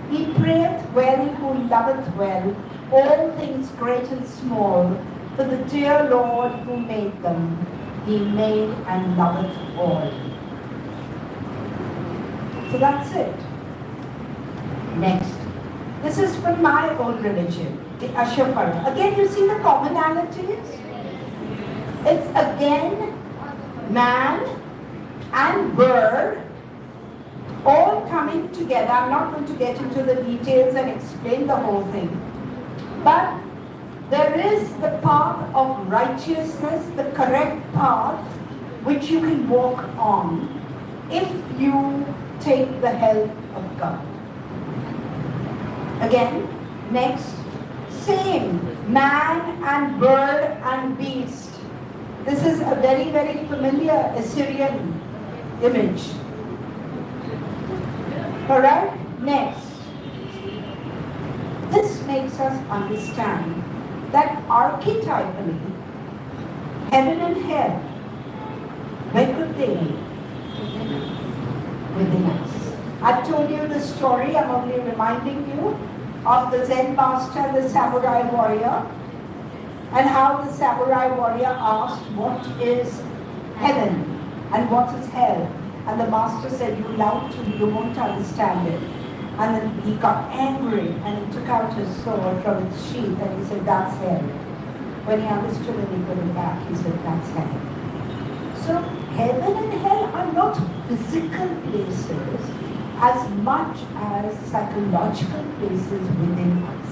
He prayeth well who loveth well, all things great and small, for the dear Lord who made them, he made and loveth all." So that's it. Next. This is from my own religion, the Ashafara. Again, you see the commonalities? It's again man and bird all coming together. I'm not going to get into the details and explain the whole thing. But there is the path of righteousness, the correct path, which you can walk on if you take the help of God. Again, next, same, man and bird and beast. This is a very, very familiar Assyrian image. Alright, next. This makes us understand that archetypally, heaven and hell, where could they be? Within us. I've told you the story, I'm only reminding you of the Zen master, the samurai warrior, and how the samurai warrior asked, what is heaven and what is hell? And the master said, you won't understand it. And then he got angry and he took out his sword from its sheath and he said, that's hell. When he understood it, he put it back. He said, that's hell. So heaven and hell are not physical places as much as psychological places within us.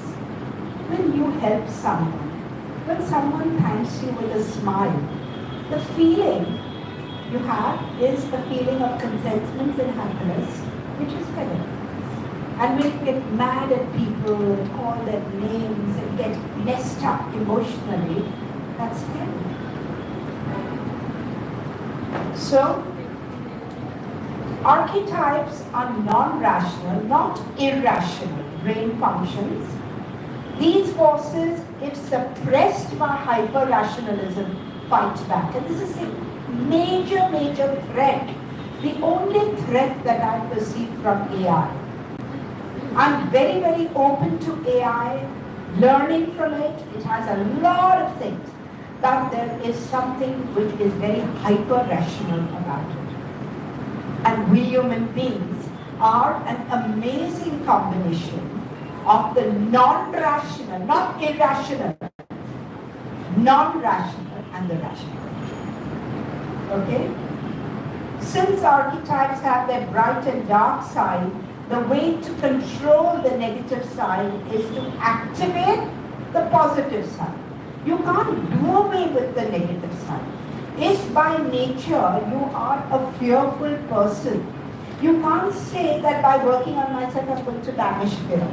When you help someone, when someone thanks you with a smile, the feeling you have is the feeling of contentment and happiness, which is heaven. And when you get mad at people and call them names and get messed up emotionally, that's hell. So, archetypes are non-rational, not irrational brain functions. These forces, if suppressed by hyper-rationalism, fight back. And this is a major, major threat. The only threat that I perceive from AI. I'm very, very open to AI, learning from it. It has a lot of things. But there is something which is very hyper-rational about it. And we human beings are an amazing combination of the non-rational, not irrational, non-rational and the rational. Okay? Since archetypes have their bright and dark side, the way to control the negative side is to activate the positive side. You can't do away with the negative side. If by nature you are a fearful person, you can't say that by working on myself I'm going to banish fear.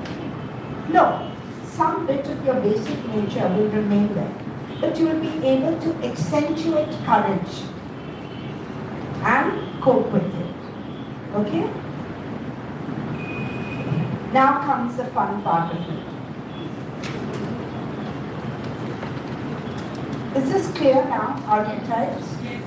No, some bit of your basic nature will remain there. But you will be able to accentuate courage and cope with it. Okay? Now comes the fun part of it. Is this clear now, archetypes? Yes.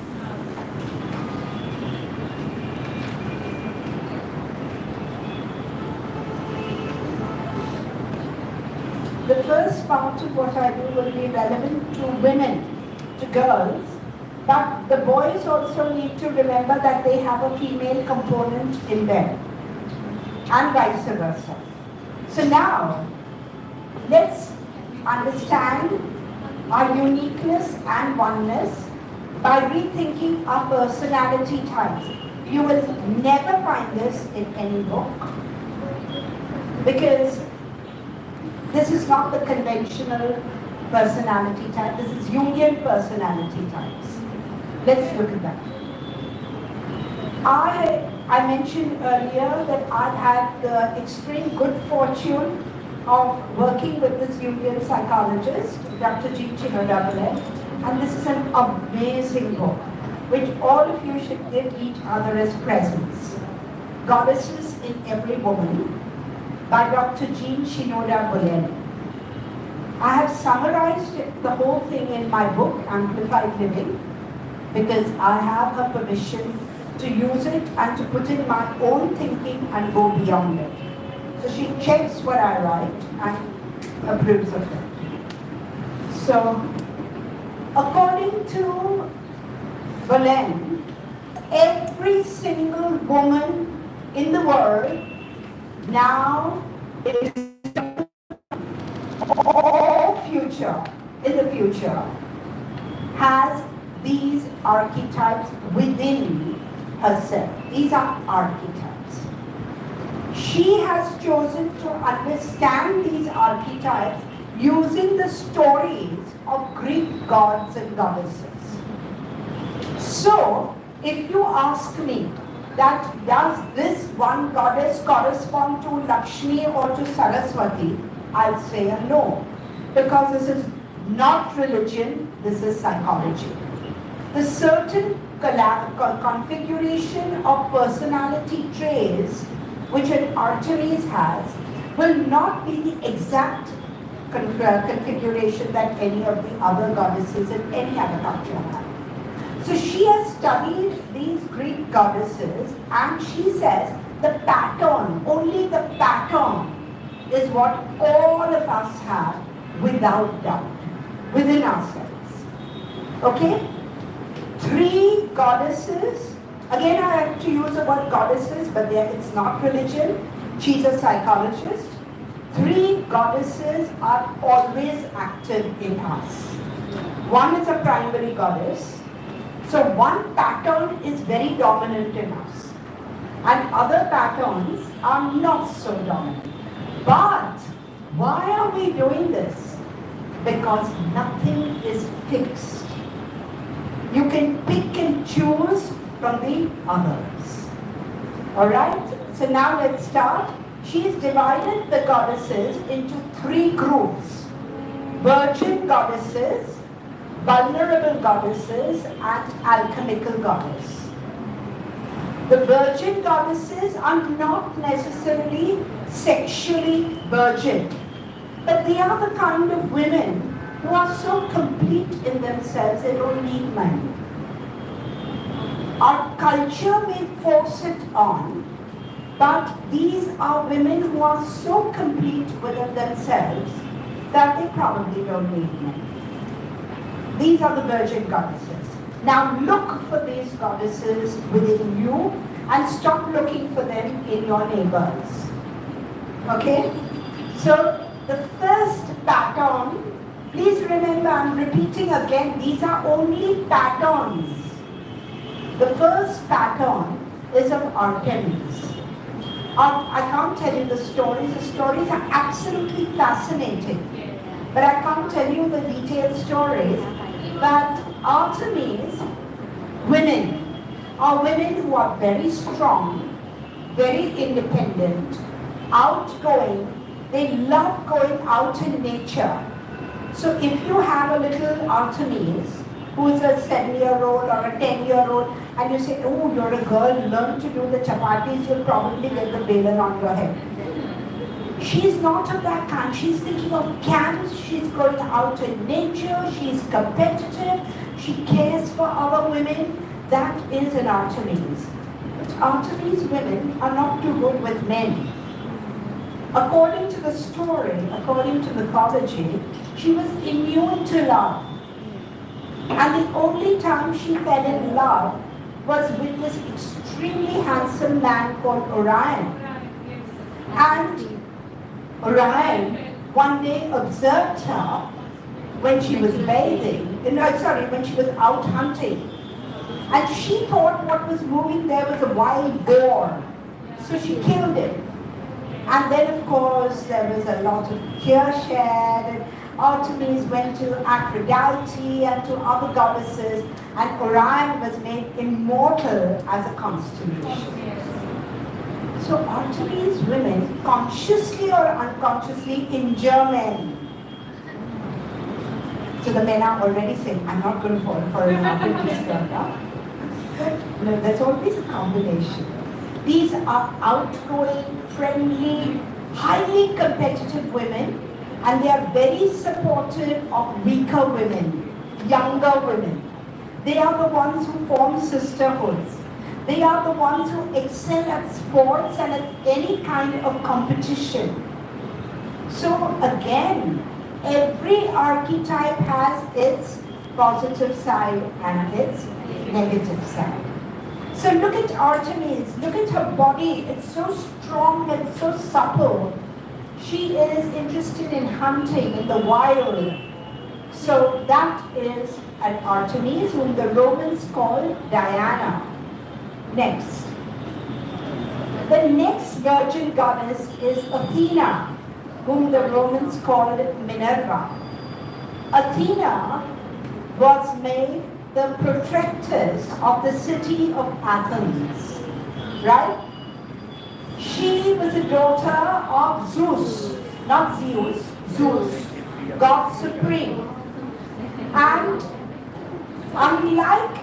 The first part of what I do will be relevant to women, to girls, but the boys also need to remember that they have a female component in them, and vice versa. So now, let's understand our uniqueness and oneness by rethinking our personality types. You will never find this in any book because this is not the conventional personality type. This is Jungian personality types. Let's look at that. I mentioned earlier that I've had the extreme good fortune of working with this Jungian psychologist, Dr. G. Chinoda, and this is an amazing book, which all of you should give each other as presents. Goddesses in Every Woman by Dr. Jean Shinoda Bullen. I have summarized the whole thing in my book, Amplified Living, because I have her permission to use it and to put in my own thinking and go beyond it. So she checks what I write and approves of it. So, according to Bullen, every single woman in the world now is or future, in the future, has these archetypes within herself. These are archetypes. She has chosen to understand these archetypes using the stories of Greek gods and goddesses. So, if you ask me that does this one goddess correspond to Lakshmi or to Saraswati, I'll say a no, because this is not religion, this is psychology. The certain configuration of personality traits which an Artemis has will not be the exact configuration that any of the other goddesses in any other culture have. So she has studied these Greek goddesses and she says the pattern, only the pattern is what all of us have without doubt, within ourselves. Okay? 3 goddesses, again I have to use the word goddesses, but it's not religion, she's a psychologist. 3 goddesses are always active in us. One is a primary goddess, so one pattern is very dominant in us, and other patterns are not so dominant. But why are we doing this? Because nothing is fixed. You can pick and choose from the others. Alright? So now let's start. She's divided the goddesses into 3 groups. Virgin goddesses, vulnerable goddesses, and alchemical goddess. The virgin goddesses are not necessarily sexually virgin, but they are the kind of women who are so complete in themselves they don't need men. Our culture may force it on, but these are women who are so complete within themselves that they probably don't need men. These are the virgin goddesses. Now look for these goddesses within you and stop looking for them in your neighbors. Okay? So the first pattern, please remember, I'm repeating again, these are only patterns. The first pattern is of Artemis. I can't tell you the stories. The stories are absolutely fascinating. But I can't tell you the detailed stories. But Artemis, women, are women who are very strong, very independent, outgoing. They love going out in nature. So if you have a little Artemis, who is a 7-year-old or a 10-year-old, and you say, oh, you're a girl, learn to do the chapatis, you'll probably get the balan on your head. She's not of that kind. She's thinking of camps, she's going out in nature, she's competitive, she cares for other women. That is an Artemis. But Artemis women are not too good with men. According to the story, according to mythology, she was immune to love. And the only time she fell in love was with this extremely handsome man called Orion. And Orion one day observed her when she was bathing, when she was out hunting. And she thought what was moving there was a wild boar. So she killed it. And then, of course, there was a lot of tears shed, and Artemis went to Aphrodite and to other goddesses, and Orion was made immortal as a constellation. So Artemis women, consciously or unconsciously, injure men. So the men are already saying, I'm not going to fall for another girl. No, there's always a combination. These are outgoing, friendly, highly competitive women, and they are very supportive of weaker women, younger women. They are the ones who form sisterhoods. They are the ones who excel at sports and at any kind of competition. So again, every archetype has its positive side and its negative side. So look at Artemis, look at her body, it's so strong and so supple. She is interested in hunting in the wild. So that is an Artemis whom the Romans called Diana. Next. The next virgin goddess is Athena, whom the Romans called Minerva. Athena was made the protectress of the city of Athens, right? She was a daughter of Zeus, not Zeus, Zeus, God Supreme. And unlike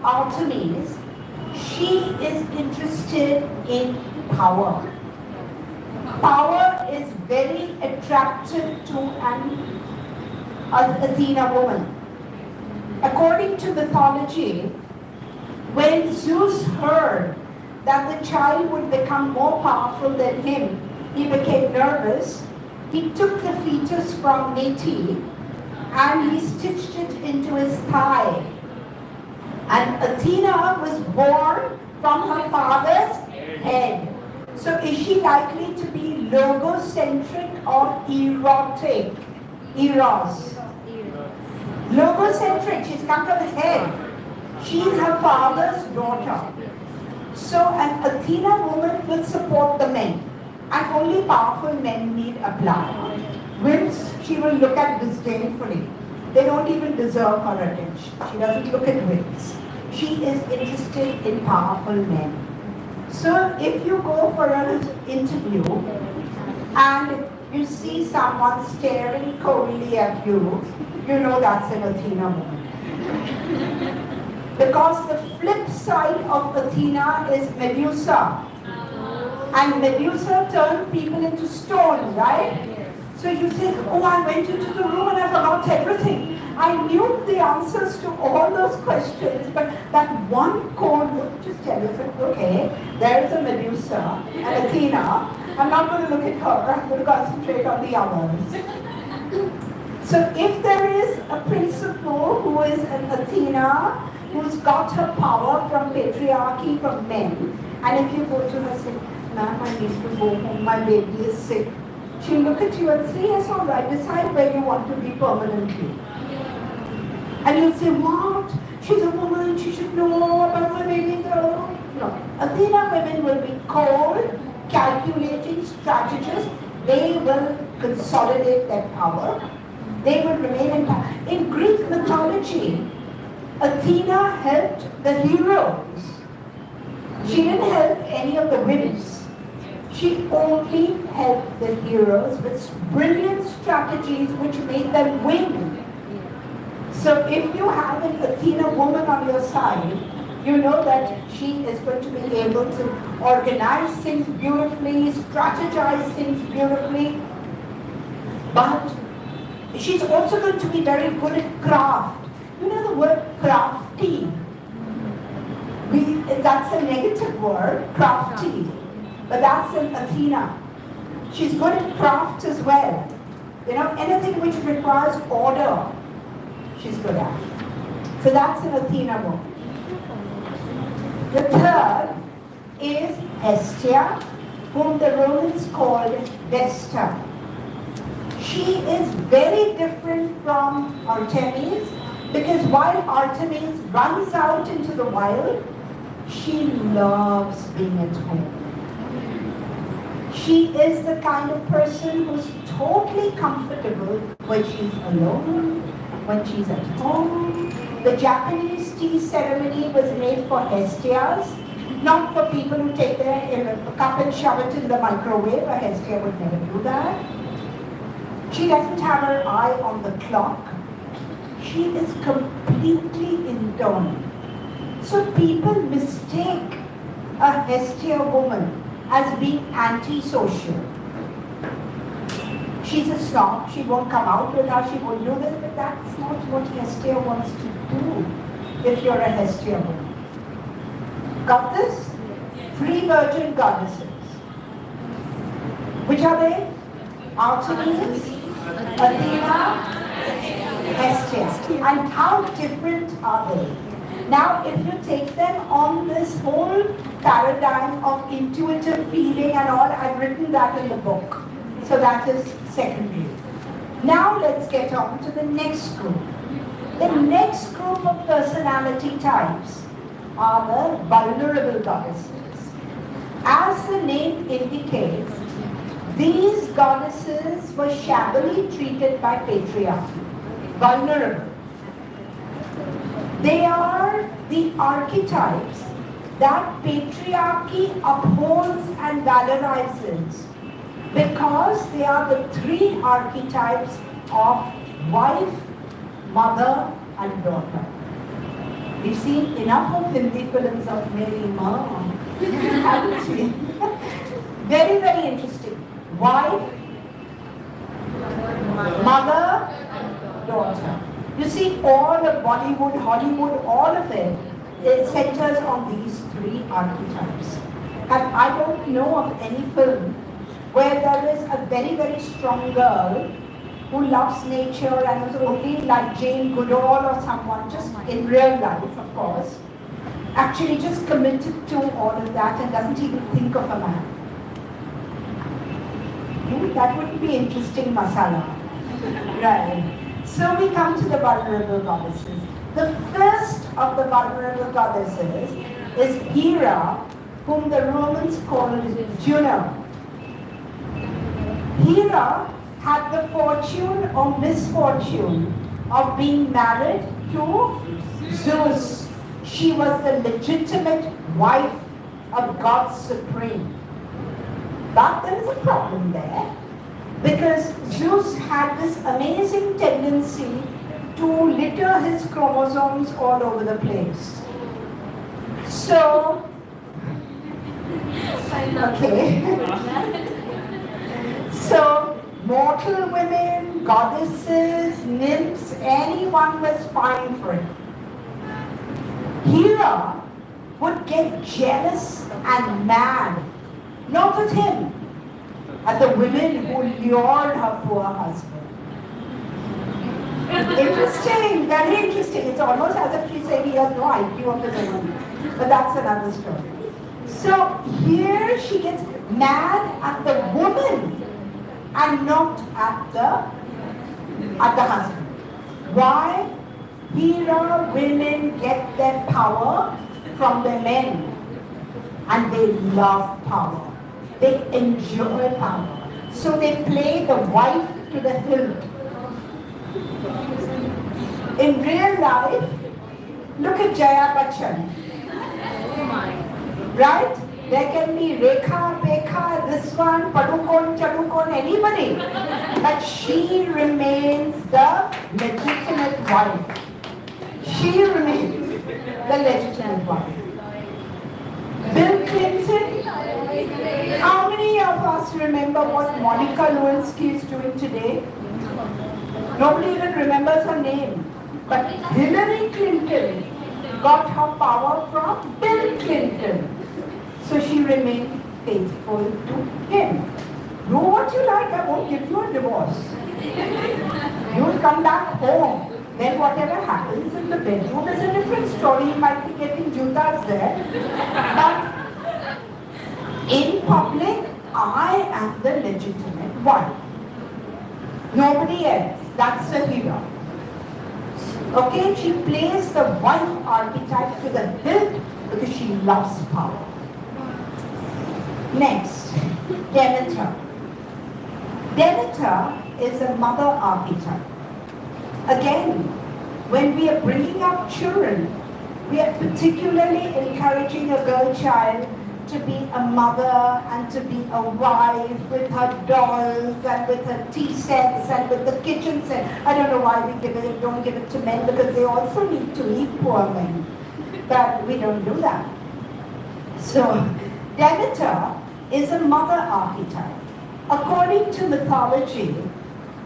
Artemis, she is interested in power. Power is very attractive to an Athena woman. According to mythology, when Zeus heard that the child would become more powerful than him, he became nervous. He took the fetus from Nete and he stitched it into his thigh. And Athena was born from her father's head. So is she likely to be logocentric or erotic? Eros. Logocentric, she's come from his head. She is her father's daughter. So an Athena woman will support the men. And only powerful men need apply. Wimps, she will look at disdainfully. They don't even deserve her attention. She doesn't look at wimps. She is interested in powerful men. So if you go for an interview and you see someone staring coldly at you, you know that's an Athena woman. Because the flip side of Athena is Medusa. And Medusa turned people into stone, right? So you say, oh, I went into the room and I forgot everything. I knew the answers to all those questions, but that one code would just tell you, okay, there's a Medusa and Athena. I'm not going to look at her, I'm going to concentrate on the others. So if there is a principal who is an Athena, who's got her power from patriarchy, from men, and if you go to her and say, ma'am, I need to go home, my baby is sick, she'll look at you and say, yes, all right, decide where you want to be permanently. And you'll say, what? She's a woman, she should know about my baby girl. No. Athena women will be cold, calculating strategists. They will consolidate their power. They will remain in power. In Greek mythology, Athena helped the heroes. She didn't help any of the wimps. She only helped the heroes with brilliant strategies which made them win. So if you have an Athena woman on your side, you know that she is going to be able to organize things beautifully, strategize things beautifully, but she's also going to be very good at craft. You know the word crafty? That's a negative word, crafty. But that's an Athena. She's good at craft as well. You know, anything which requires order, she's good at. So that's an Athena woman. The third is Hestia, whom the Romans called Vesta. She is very different from Artemis, because while Artemis runs out into the wild, she loves being at home. She is the kind of person who's totally comfortable when she's alone, when she's at home. The Japanese tea ceremony was made for Hestias, not for people who take their cup and shove it in the microwave. A Hestia would never do that. She doesn't have her eye on the clock. She is completely internal. So people mistake a Hestia woman as being antisocial. She's a snob, she won't come out with us, she won't do this, but that's not what Hestia wants to do if you're a Hestia woman. Got this? 3 virgin goddesses. Which are they? Artemis, Athena, Hestia. And how different are they? Now, if you take them on this whole paradigm of intuitive feeling and all, I've written that in the book. So that is secondary. Now let's get on to the next group. The next group of personality types are the vulnerable goddesses. As the name indicates, these goddesses were shabbily treated by patriarchy. Vulnerable. They are the archetypes that patriarchy upholds and valorizes, because they are the 3 archetypes of wife, mother, and daughter. We've seen enough of Hindi films of Mary Mom, haven't we? Very, very interesting. Wife, mother, daughter. You see, all of Bollywood, Hollywood, all of it centers on these 3 archetypes. And I don't know of any film where there is a very, very strong girl who loves nature and is only like Jane Goodall or someone, just in real life, of course, actually just committed to all of that and doesn't even think of a man. That would be interesting masala. Right. So we come to the vulnerable goddesses. The first of the vulnerable goddesses is Hera, whom the Romans called Juno. Hera had the fortune or misfortune of being married to Zeus. She was the legitimate wife of God Supreme. But there is a problem there, because Zeus had this amazing tendency to litter his chromosomes all over the place. So, okay. So, mortal women, goddesses, nymphs, anyone was fine for it. Hera would get jealous and mad, not at him, at the women who lured her poor husband. Interesting, very interesting. It's almost as if she's saying he has no IQ of his own. But that's another story. So here she gets mad at the woman and not at the husband. Why? Hera women get their power from their men, and they love power. They enjoy power. So they play the wife to the hilt. In real life, look at Jaya Bachchan. Right? There can be Rekha, Pekha, this one, Padukon, Chadukon, anybody. But she remains the legitimate wife. She remains the legitimate wife. Bill Clinton, how many of us remember what Monica Lewinsky is doing today? Nobody even remembers her name. But Hillary Clinton got her power from Bill Clinton. So she remained faithful to him. Do what you like, I won't give you a divorce. You will come back home. Then whatever happens in the bedroom is a different story. You might be getting jutas there. But in public, I am the legitimate one. Nobody else. That's the hero. Okay, she plays the wife archetype to the hilt because she loves power. Next, Demeter. Demeter is a mother archetype. Again, when we are bringing up children, we are particularly encouraging a girl child to be a mother and to be a wife with her dolls and with her tea sets and with the kitchen set. I don't know why we don't give it to men, because they also need to eat, poor men. But we don't do that. So Demeter is a mother archetype. According to mythology,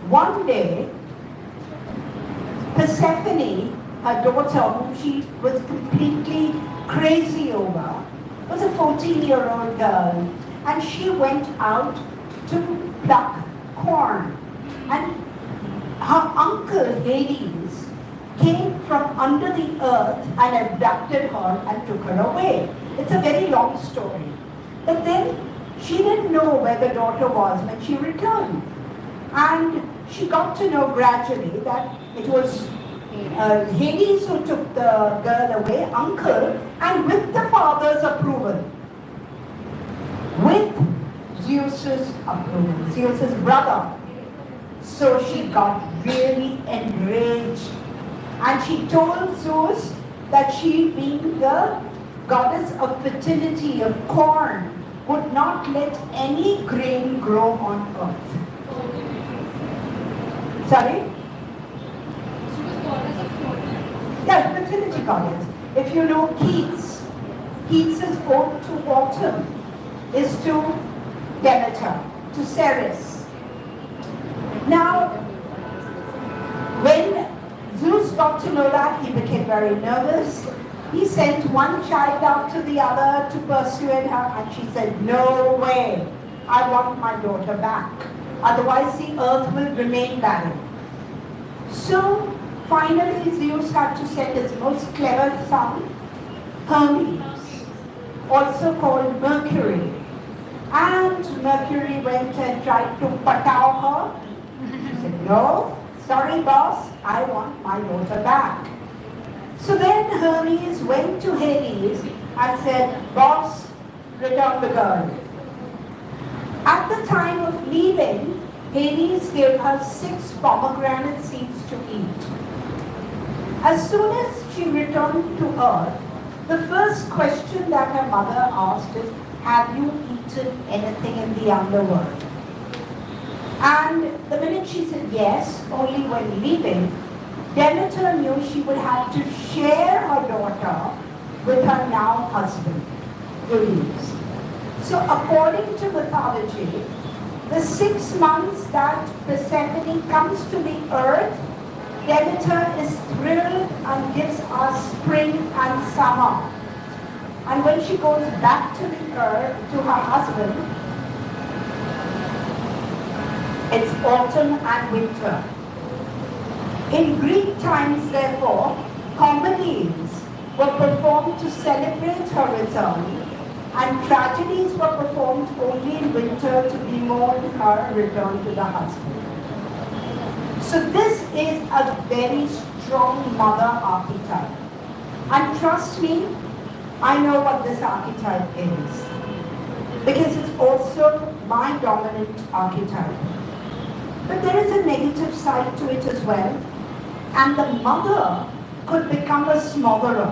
one day Persephone, her daughter, whom she was completely crazy over, was a 14-year-old girl, and she went out to pluck corn. And her uncle Hades came from under the earth and abducted her and took her away. It's a very long story. But then she didn't know where the daughter was when she returned. And she got to know gradually that it was Hades who took the girl away, uncle, and with the father's approval. With Zeus's approval, Zeus's brother. So she got really enraged. And she told Zeus that she, being the goddess of fertility, of corn, would not let any grain grow on earth. Sorry? She was goddess of fertility. Yeah, fertility goddess. If you know Keats, Keats's ode to autumn is to Demeter, to Ceres. Now, when Zeus got to know that, he became very nervous. He sent one child after the other to persuade her, and she said, "No way, I want my daughter back. Otherwise the earth will remain barren." So finally Zeus had to send his most clever son, Hermes, also called Mercury. And Mercury went and tried to pataw her. She said, "No, sorry boss, I want my daughter back." So then Hermes went to Hades and said, "Boss, return the girl." At the time of leaving, Hades gave her 6 pomegranate seeds to eat. As soon as she returned to earth, the first question that her mother asked is, "Have you eaten anything in the underworld?" And the minute she said yes, only when leaving, Demeter knew she would have to share her daughter with her now husband, Hades. So according to mythology, the 6 months that Persephone comes to the earth, Demeter is thrilled and gives us spring and summer. And when she goes back to the earth, to her husband, it's autumn and winter. In Greek times, therefore, comedies were performed to celebrate her return, and tragedies were performed only in winter to bemoan her return to the husband. So this is a very strong mother archetype. And trust me, I know what this archetype is, because it's also my dominant archetype. But there is a negative side to it as well. And the mother could become a smotherer.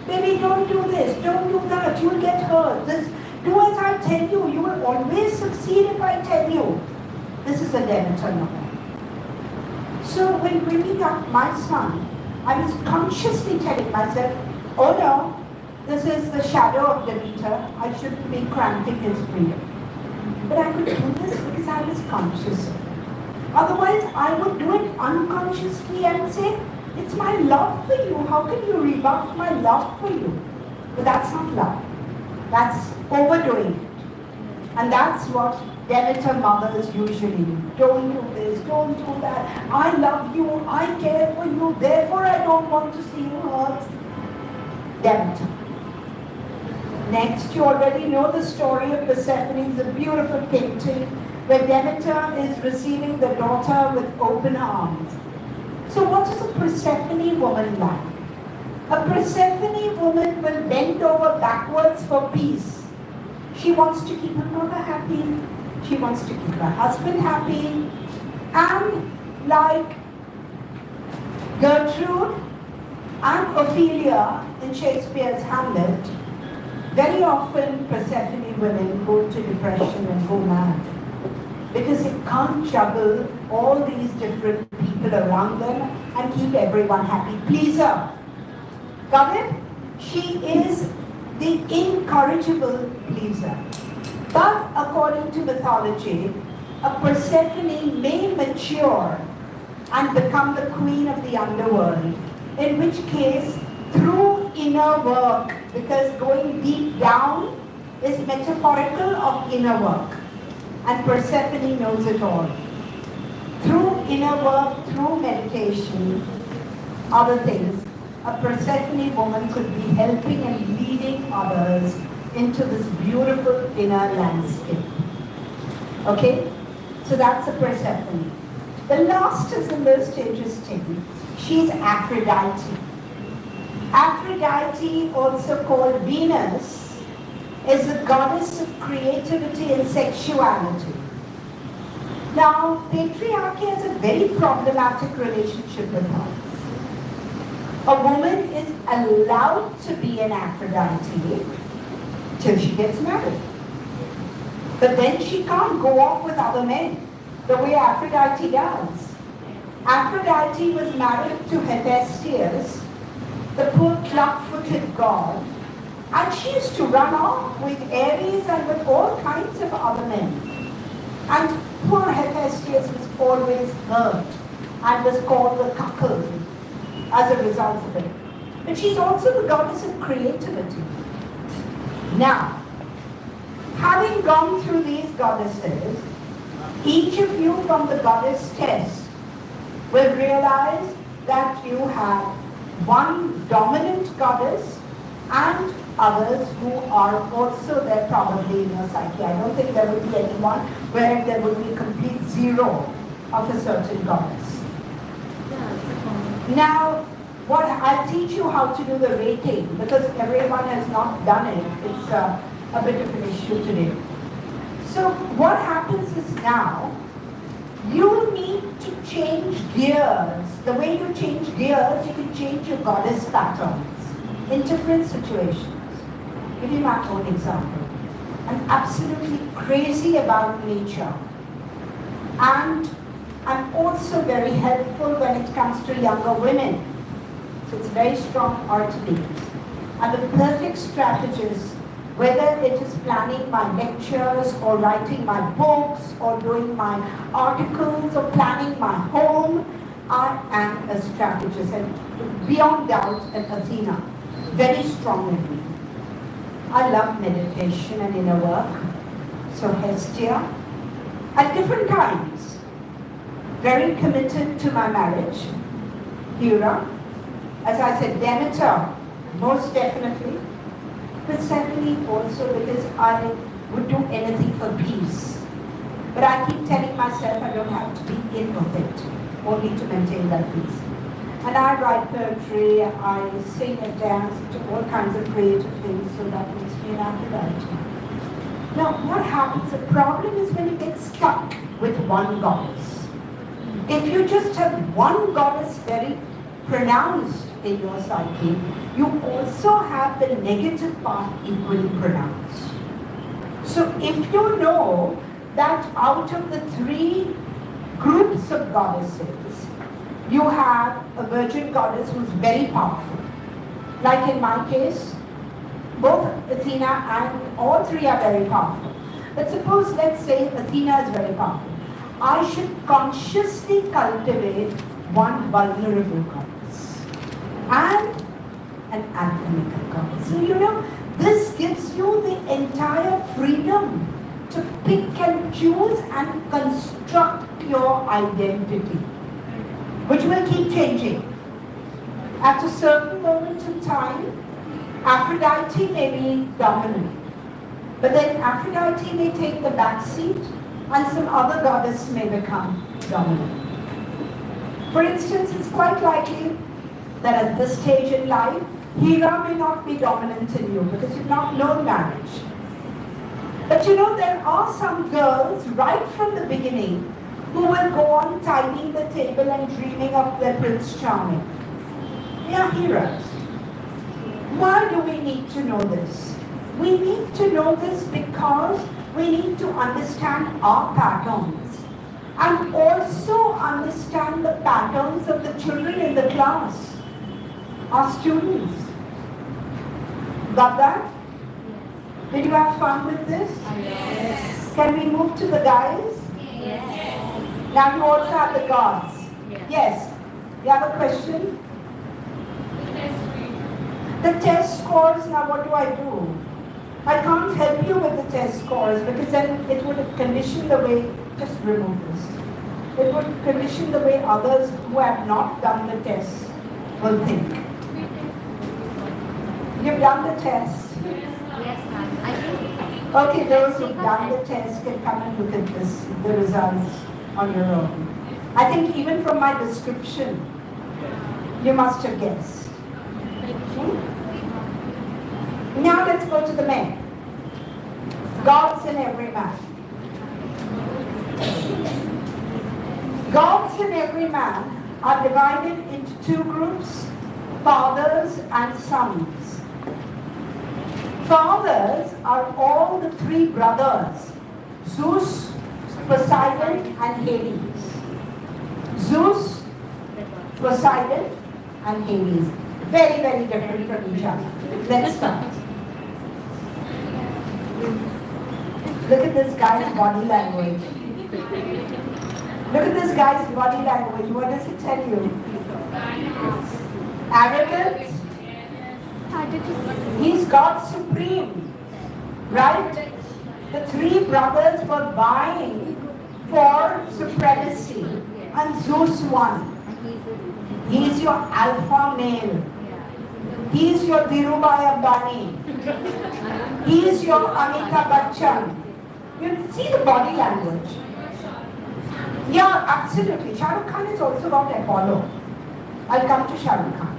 "Baby, don't do this, don't do that, you'll get hurt. Do as I tell you, you will always succeed if I tell you." This is a Demeter mother. So when bringing up my son, I was consciously telling myself, "Oh no, this is the shadow of Demeter, I shouldn't be cramping his freedom." But I could do this because I was conscious of it. Otherwise, I would do it unconsciously and say, "It's my love for you. How can you rebuff my love for you?" But that's not love. That's overdoing it. And that's what Demeter mothers usually do. "Don't do this, don't do that. I love you, I care for you, therefore I don't want to see you hurt." Demeter. Next, you already know the story of Persephone. It's a beautiful painting where Demeter is receiving the daughter with open arms. So what is a Persephone woman like? A Persephone woman will bend over backwards for peace. She wants to keep her mother happy. She wants to keep her husband happy. And like Gertrude and Ophelia in Shakespeare's Hamlet, very often Persephone women go into depression and go mad because they can't juggle all these different people around them and keep everyone happy. Pleaser. Got it? She is the incorrigible pleaser. But according to mythology, a Persephone may mature and become the queen of the underworld, in which case, through inner work, because going deep down is metaphorical of inner work, and Persephone knows it all. Through inner work, through meditation, other things, a Persephone woman could be helping and leading others into this beautiful inner landscape. Okay? So that's a Persephone. The last is the most interesting. She's Aphrodite. Aphrodite, also called Venus, is the goddess of creativity and sexuality. Now, patriarchy has a very problematic relationship with her. A woman is allowed to be an Aphrodite till she gets married. But then she can't go off with other men the way Aphrodite does. Aphrodite was married to Hephaestus, the poor club-footed god, and she used to run off with Ares and with all kinds of other men. And poor Hephaestus was always hurt and was called the cuckold as a result of it. But she's also the goddess of creativity. Now, having gone through these goddesses, each of you from the goddess test will realize that you have one dominant goddess and others who are also there probably in your psyche. I don't think there would be anyone where there would be complete zero of a certain goddess. Now, I'll teach you how to do the rating because everyone has not done it. It's a bit of an issue today. So what happens is now, you need to change gears. The way you change gears, you can change your goddess patterns in different situations. Give you my own example. I'm absolutely crazy about nature. And I'm also very helpful when it comes to younger women. So it's very strong artistry. I'm the perfect strategist, whether it is planning my lectures or writing my books or doing my articles or planning my home. I am a strategist and beyond doubt an Athena. Very strong in me. I love meditation and inner work. So Hestia, at different times, very committed to my marriage. Hera, as I said, Demeter, most definitely. Persephone also, because I would do anything for peace. But I keep telling myself I don't have to be in with it, only to maintain that peace. And I write poetry, I sing and dance, do all kinds of creative things, so that makes me an Aphrodite. Now, what happens? The problem is when you get stuck with one goddess. If you just have one goddess very pronounced in your psyche, you also have the negative part equally pronounced. So if you know that out of the three groups of goddesses, you have a virgin goddess who's very powerful. Like in my case, both Athena and all three are very powerful. But suppose, let's say Athena is very powerful. I should consciously cultivate one vulnerable goddess and an alchemical goddess. So you know, this gives you the entire freedom to pick and choose and construct your identity, which will keep changing. At a certain moment in time, Aphrodite may be dominant, but then Aphrodite may take the back seat and some other goddess may become dominant. For instance, it's quite likely that at this stage in life, Hira may not be dominant in you because you've not known marriage. But you know, there are some girls right from the beginning who will go on tidying the table and dreaming of their Prince Charming. They are heroes. Why do we need to know this? We need to know this because we need to understand our patterns and also understand the patterns of the children in the class, our students. Got that? Did you have fun with this? Yes. Can we move to the guys? Yes. Now you also have the girls. Yes. Yes. You have a question? The test rate. The test scores, now what do? I can't help you with the test scores because then it would condition the way, just remove this. It would condition the way others who have not done the test will think. You've done the test. Yes, ma'am. I think. Okay, those who've done the test can come and look at this, the results on your own. I think even from my description, you must have guessed. Now let's go to the men. Gods in every man. Gods in every man are divided into two groups, fathers and sons. Fathers are all the three brothers, Zeus, Poseidon and Hades. Zeus, Poseidon and Hades. Very, very different from each other. Let's start. Look at this guy's body language. Look at this guy's body language. What does it tell you? Arrogant. He's God supreme. Right? The three brothers were vying for supremacy. And Zeus won. He's your alpha male. He's your Dhirubhai Ambani. He's your Amitabh Bachchan. You see the body language. Yeah, absolutely. Shah Rukh Khan has also got Apollo. I'll come to Shah Rukh Khan.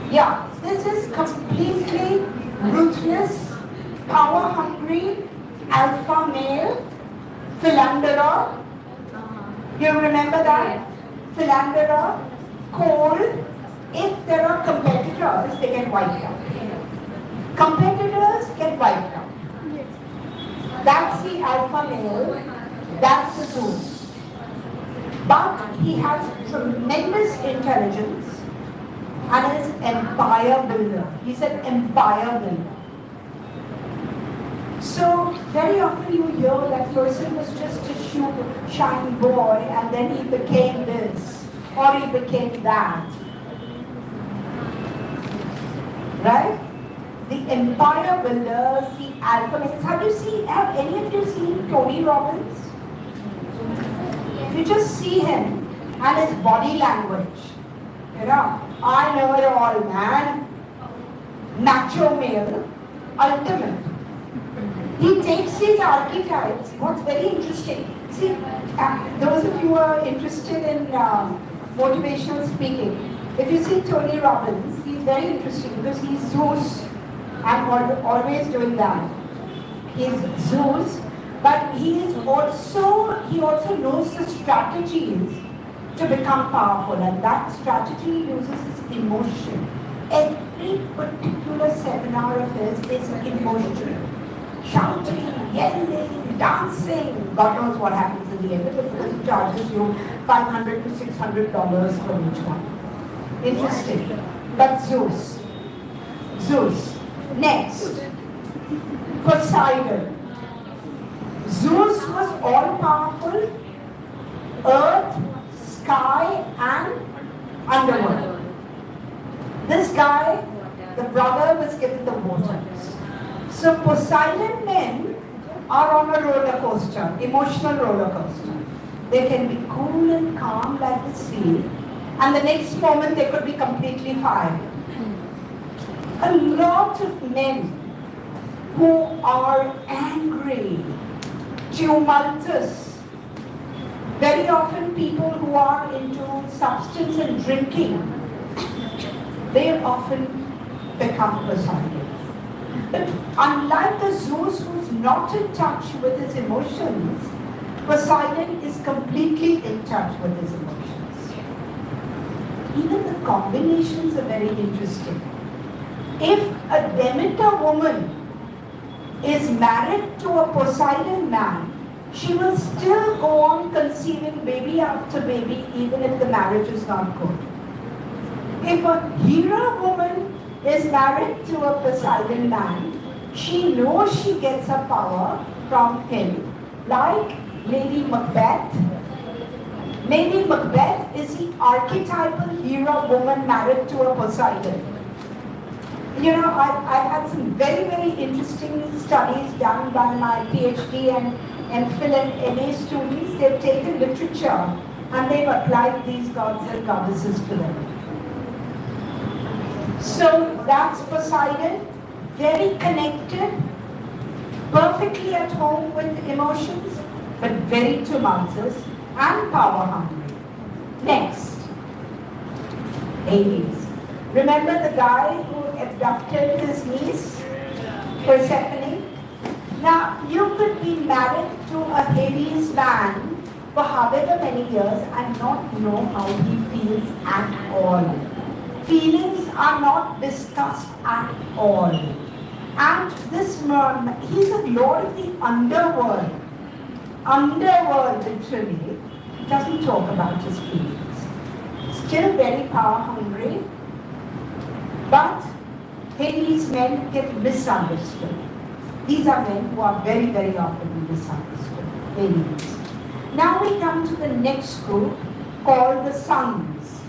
Yeah, this is completely ruthless, power hungry, alpha male, philanderer. You remember that? Philanderer, cold. If there are competitors, they get wiped out. Competitors get wiped out. That's the alpha male, that's the Zeus. But he has tremendous intelligence and is empire builder. He's an empire builder. So very often you hear that person was just a shiny boy and then he became this or he became that. Right? The empire builders, the alpha males. Have any of you seen Tony Robbins? You just see him and his body language. You know, I know it all, man. Macho male, ultimate. He takes these archetypes. What's very interesting, see, those of you who are interested in motivational speaking, if you see Tony Robbins, he's very interesting because he's Zeus. I'm always doing that. He's Zeus, but he also knows the strategies to become powerful, and that strategy uses his emotion. Every particular seminar of his is emotion. Shouting, yelling, dancing. God knows what happens in the end because he charges you $500 to $600 for each one. Interesting. But Zeus. Next. Poseidon. Zeus was all powerful. Earth, sky and underworld. This guy, the brother, was given the waters. So Poseidon men are on a roller coaster, emotional roller coaster. They can be cool and calm like the sea, and the next moment they could be completely fired. A lot of men who are angry, tumultuous, Very often people who are into substance and drinking, they often become Poseidon. But unlike the Zeus who's not in touch with his emotions, Poseidon is completely in touch with his emotions. Even the combinations are very interesting. If a Demeter woman is married to a Poseidon man, she will still go on conceiving baby after baby even if the marriage is not good. If a Hera woman is married to a Poseidon man, she knows she gets her power from him, like Lady Macbeth. Lady Macbeth is the archetypal Hera woman married to a Poseidon. You know, I've had some very, very interesting studies done by my PhD and Phil and MA students. They've taken literature and they've applied these gods and goddesses to them. So that's Poseidon, very connected, perfectly at home with emotions, but very tumultuous and power hungry. Next, Hades. Remember the guy who abducted his niece, Persephone? Now, you could be married to a Hades man for however many years and not know how he feels at all. Feelings are not discussed at all. And this man, he's a lord of the underworld. Underworld, literally, doesn't talk about his feelings. Still very power hungry. But Hades men get misunderstood. These are men who are very, very often misunderstood. Hades. Now we come to the next group called the sons.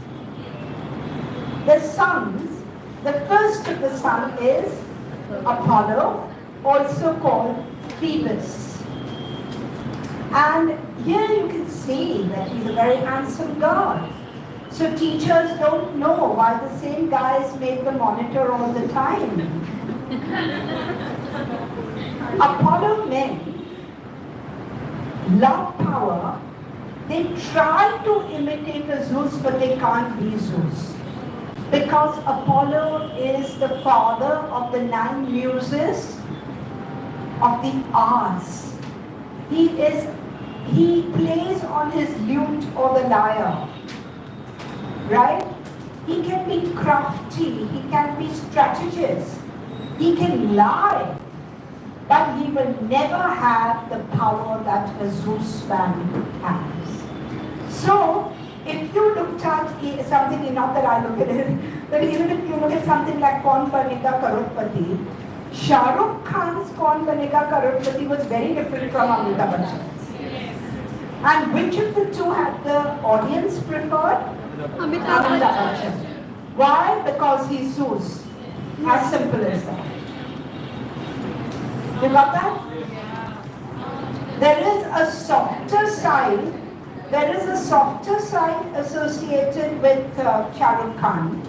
The sons, the first of the sun is Apollo, also called Phoebus. And here you can see that he's a very handsome god. So teachers don't know why the same guys make the monitor all the time. Apollo men love power. They try to imitate a Zeus, but they can't be Zeus. Because Apollo is the father of the 9 muses of the arts. He plays on his lute or the lyre. Right? He can be crafty, he can be strategist, he can lie, but he will never have the power that a Zeus man has. So, if you looked at something, not that I look at it, but even if you look at something like Kaun Banega Crorepati, Shah Rukh Khan's Kaun Banega Crorepati was very different from Amitabh Bachchan's. And which of the two had the audience preferred? Amitabh Bachchan. Why? Because he's Zeus. As simple as that. You got that? There is a softer side. There is a softer side associated with Shah Rukh Khan,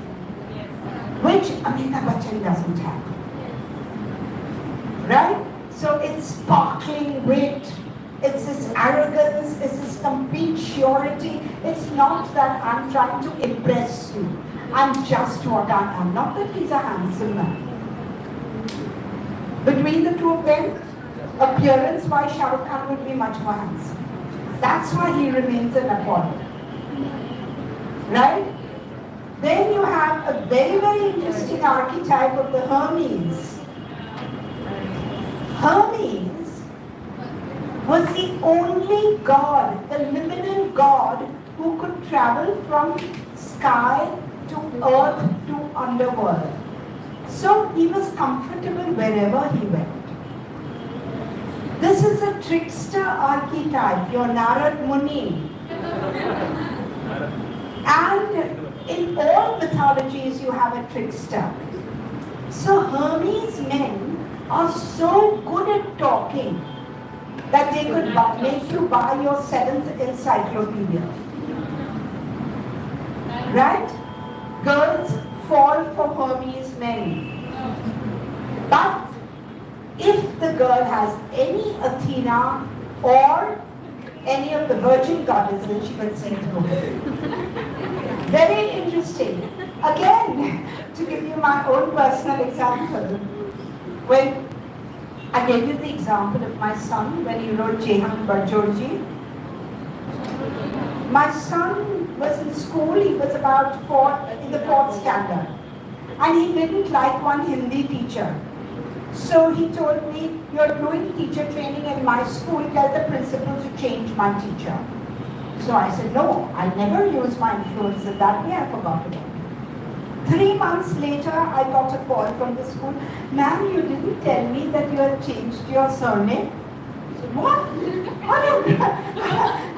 which Amitabh Bachchan doesn't have. Right? So it's sparkling wit. It's this arrogance, it's this complete surety. It's not that I'm trying to impress you. I'm just what I am. Not that he's a handsome man. Between the two of them, appearance-wise, Shah Rukh Khan would be much more handsome. That's why he remains an Apollo. Right? Then you have a very, very interesting archetype of the Hermes. Hermes was the only god, the liminal god, who could travel from sky to earth to underworld. So he was comfortable wherever he went. This is a trickster archetype, your Narad Muni. And in all mythologies you have a trickster. So Hermes men are so good at talking that they could make you buy your 7th encyclopedia. Right? Girls fall for Hermes men. But if the girl has any Athena or any of the virgin goddesses, she could see through. Very interesting. Again, to give you my own personal example, when I gave you the example of my son when he wrote Jehan Barjorji. My son was in school, he was about in the fourth standard, and he didn't like one Hindi teacher. So he told me, "You're doing teacher training in my school, tell the principal to change my teacher." So I said, "No, I never use my influence in that way, I forgot about it." 3 months later, I got a call from the school. "Ma'am, you didn't tell me that you had changed your surname." I said, "What?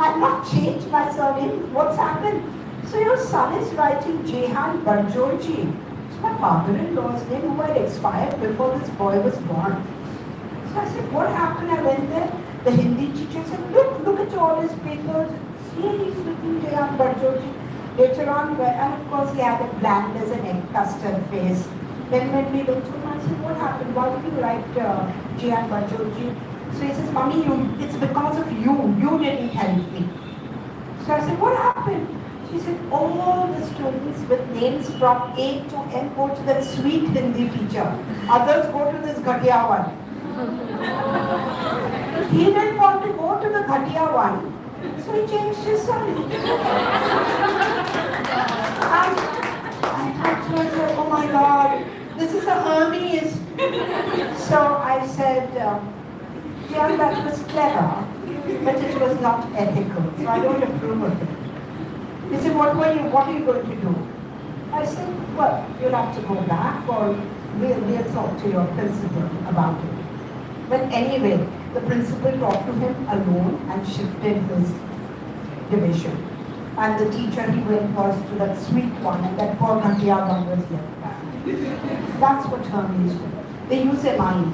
I've not changed my surname. What's happened?" "So your son is writing Jehan Barjorji." It's my father-in-law's name who had expired before this boy was born. So I said, "What happened?" I went there. The Hindi teacher said, look at all his papers. See, he's written Jehan Barjorji. Later on, and of course he had a bland as an egg custard face. Then when we went to him, I said, "What happened? Why did you write Jehan Barjorji?" So he says, "Mummy, it's because of you. You didn't help me." So I said, "What happened?" She said, "All the students with names from A to M go to that sweet Hindi teacher. Others go to this Ghatiya one." He didn't want to go to the Ghatiya one. So he changed his surname. And I thought to myself, "Oh my God, this is a Hermes." So I said, "Yeah, that was clever, but it was not ethical, so I don't approve of it." He said, what are you going to do?" I said, "Well, you'll have to go back, or we'll talk to your principal about it." But anyway, the principal talked to him alone and shifted his division. And the teacher he went was to that sweet one, and that poor Ghatiya one was left back. That's what Hermes do. They use their mind.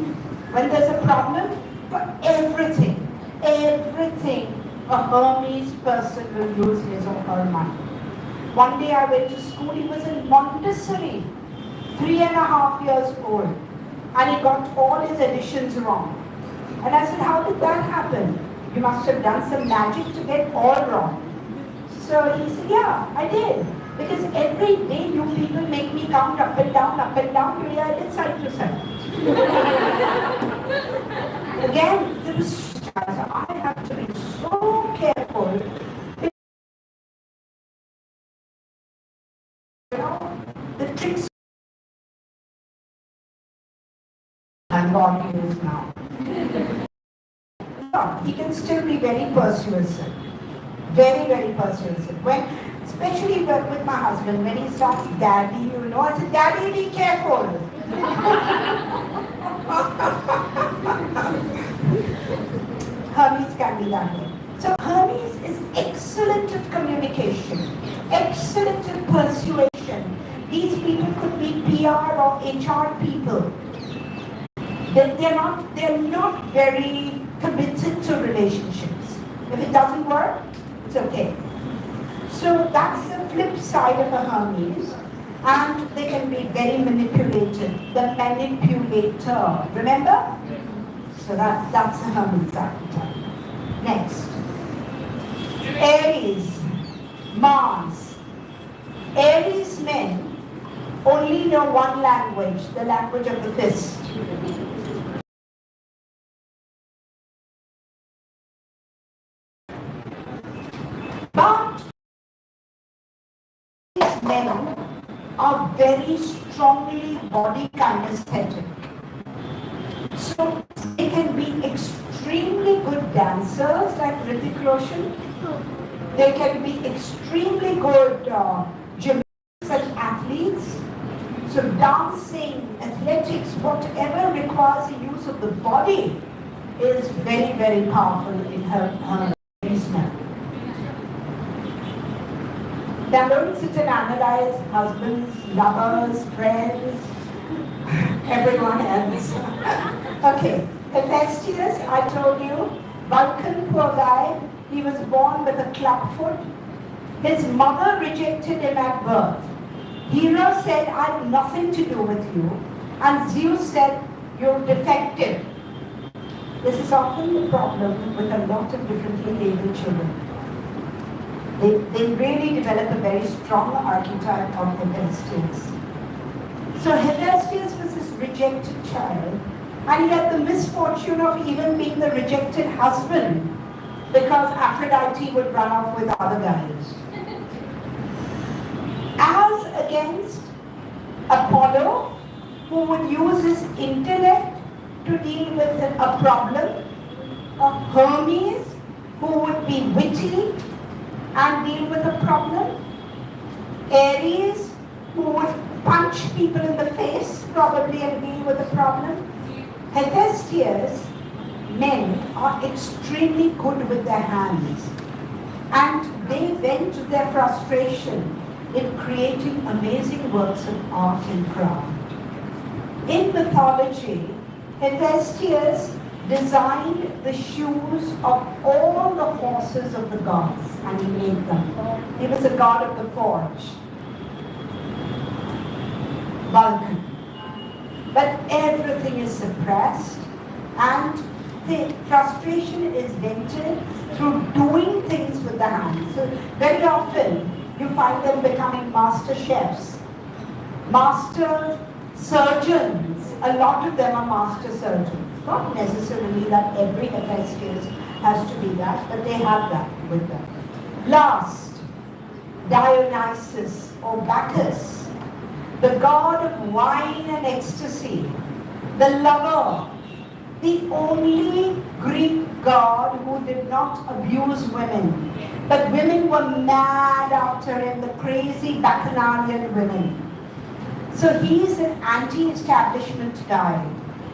When there's a problem, for everything, a Hermes person will use his or her mind. One day I went to school, he was in Montessori, 3.5 years old, and he got all his additions wrong. And I said, "How did that happen?" "You must have done some magic to get all wrong." So he said, "Yeah, I did. Because every day you people make me count up and down. Today I did side to side." Again, I have to be so careful. You know, the tricks and God he is now. Yeah, he can still be very persuasive. Very, very persuasive. Especially with my husband, when he starts, "Daddy, you know," I said, "Daddy, be careful." Hermes can be that way. So Hermes is excellent at communication, excellent at persuasion. These people could be PR or HR people. They're not very committed to relationships. If it doesn't work, it's okay. So that's the flip side of a Hermes, and they can be very manipulated. The manipulator, remember? So that's a Hermes archetype. Next, Aries, Mars. Aries men only know one language, the language of the fist. But these men are very strongly body kinesthetic. So they can be extremely good dancers like Hrithik Roshan. They can be extremely good gymnasts and athletes. So dancing, athletics, whatever requires the use of the body is very, very powerful in her man. Now don't sit and analyze husbands, lovers, friends, everyone else. Okay, Hephaestus, I told you, Vulcan, poor guy, he was born with a club foot. His mother rejected him at birth. Hero said, "I have nothing to do with you." And Zeus said, "You're defective." This is often the problem with a lot of differently abled children. They really develop a very strong archetype of Hephaestus. So Hephaestus was this rejected child, and he had the misfortune of even being the rejected husband because Aphrodite would run off with other guys. As against Apollo, who would use his intellect to deal with a problem, of Hermes, who would be witty and deal with a problem, Ares, who would punch people in the face probably and deal with a problem. Hephaestus, men are extremely good with their hands, and they vent their frustration in creating amazing works of art and craft. In mythology, Hephaestus designed the shoes of all the horses of the gods, and he made them. He was a god of the forge. Vulcan. But everything is suppressed, and the frustration is vented through doing things with the hands. So very often you find them becoming master chefs, master surgeons. A lot of them are master surgeons. Not necessarily that every Hephaestus has to be that, but they have that with them. Last, Dionysus or Bacchus, the god of wine and ecstasy, the lover, the only Greek god who did not abuse women. But women were mad after him, the crazy bacchanalian women. So he's an anti-establishment guy.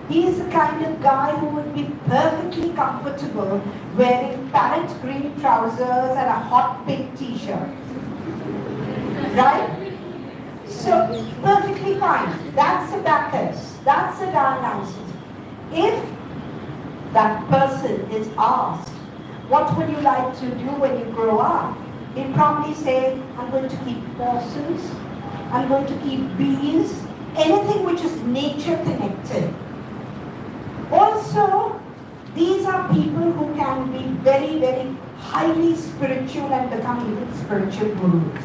He's the kind of guy who would be perfectly comfortable wearing parrot green trousers and a hot pink t-shirt. Right? So, perfectly fine. That's a Bacchus. That's a Dionysus. If that person is asked, what would you like to do when you grow up? He'll probably say, I'm going to keep horses, I'm going to keep bees, anything which is nature connected. Also, these are people who can be very, very highly spiritual and become even spiritual gurus.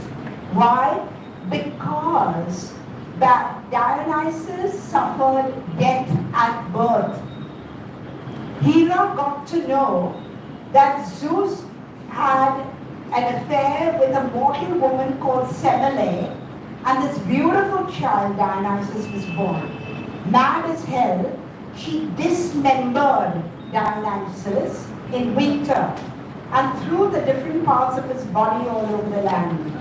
Why? Because Dionysus suffered death at birth. Hera got to know that Zeus had an affair with a mortal woman called Semele, and this beautiful child, Dionysus, was born. Mad as hell, she dismembered Dionysus in winter and threw the different parts of his body all over the land.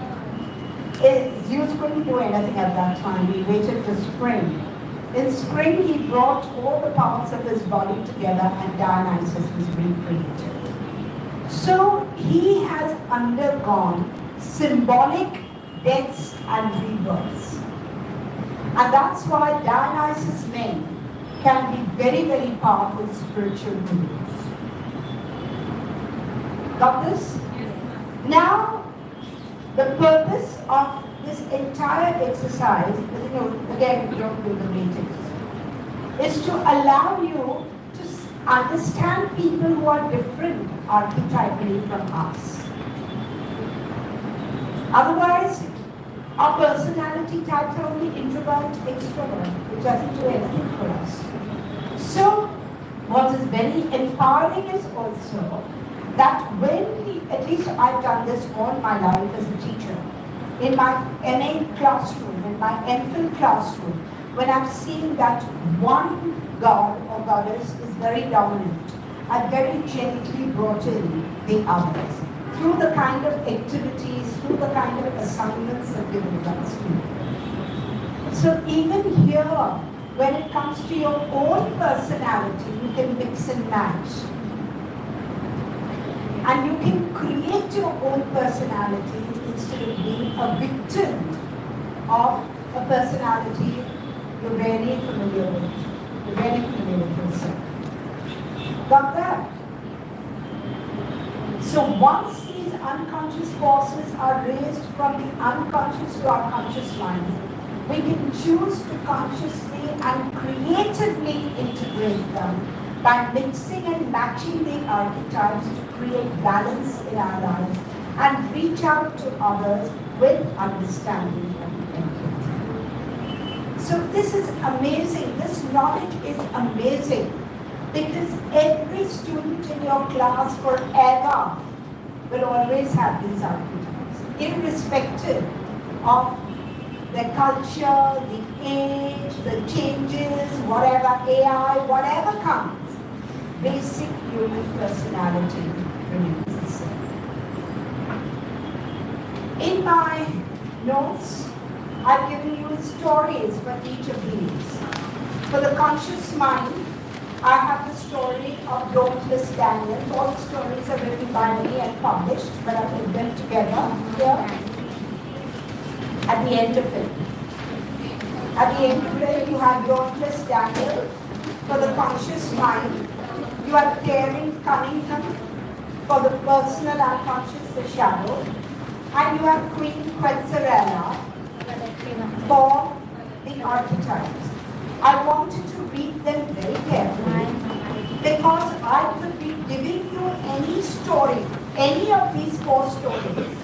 Zeus couldn't do anything at that time. He waited for spring. In spring, he brought all the parts of his body together and Dionysus was recreated. So he has undergone symbolic deaths and rebirths. And that's why Dionysus men can be very, very powerful spiritual gurus. Got this? Yes. Now, the purpose of this entire exercise, again, we don't do the meetings, is to allow you to understand people who are different archetypally from us. Otherwise, our personality types are only introvert, extrovert, which doesn't do anything for us. So, what is very empowering is also that at least I've done this all my life as a teacher, in my MA classroom, in my MPhil classroom, when I've seen that one god or goddess is very dominant, I've very gently brought in the others through the kind of activities, through the kind of assignments that given us to you. So even here, when it comes to your own personality, you can mix and match. And you can create your own personality instead of being a victim of a personality you're very familiar with. You're very familiar with yourself. Got that? So once these unconscious forces are raised from the unconscious to our conscious mind, we can choose to consciously and creatively integrate them by mixing and matching the archetypes to create balance in our lives and reach out to others with understanding and empathy. So this is amazing. This knowledge is amazing because every student in your class forever will always have these archetypes, irrespective of the culture, the age, the changes, whatever AI, whatever comes. Basic human personality remains the same. In my notes, I've given you stories for each of these. For the conscious mind, I have the story of Dauntless Daniel. All the stories are written by me and published, but I put them together here at the end of it. At the end of it, you have Dauntless Daniel. For the conscious mind, you have Caring Cunningham. For the personal unconscious, the shadow. And you have Queen Quetzalcoatl for the archetypes. I wanted to read them very carefully because I could be giving you any story, any of these 4 stories.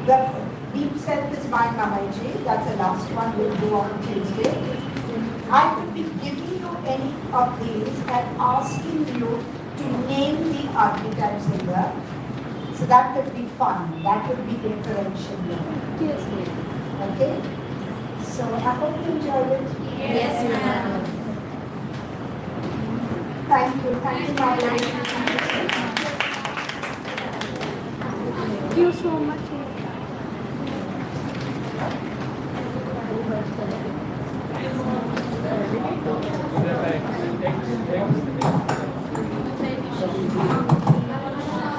The Deep Self is my Mamaji, that's the last one we'll do on Tuesday. I could be giving you any of these and asking you to name the archetypes in there. So that would be fun, that would be differential learning. Yes, ma'am. Okay? So I hope you enjoyed it. Yes, ma'am. Thank you, my lady. Thank you so much.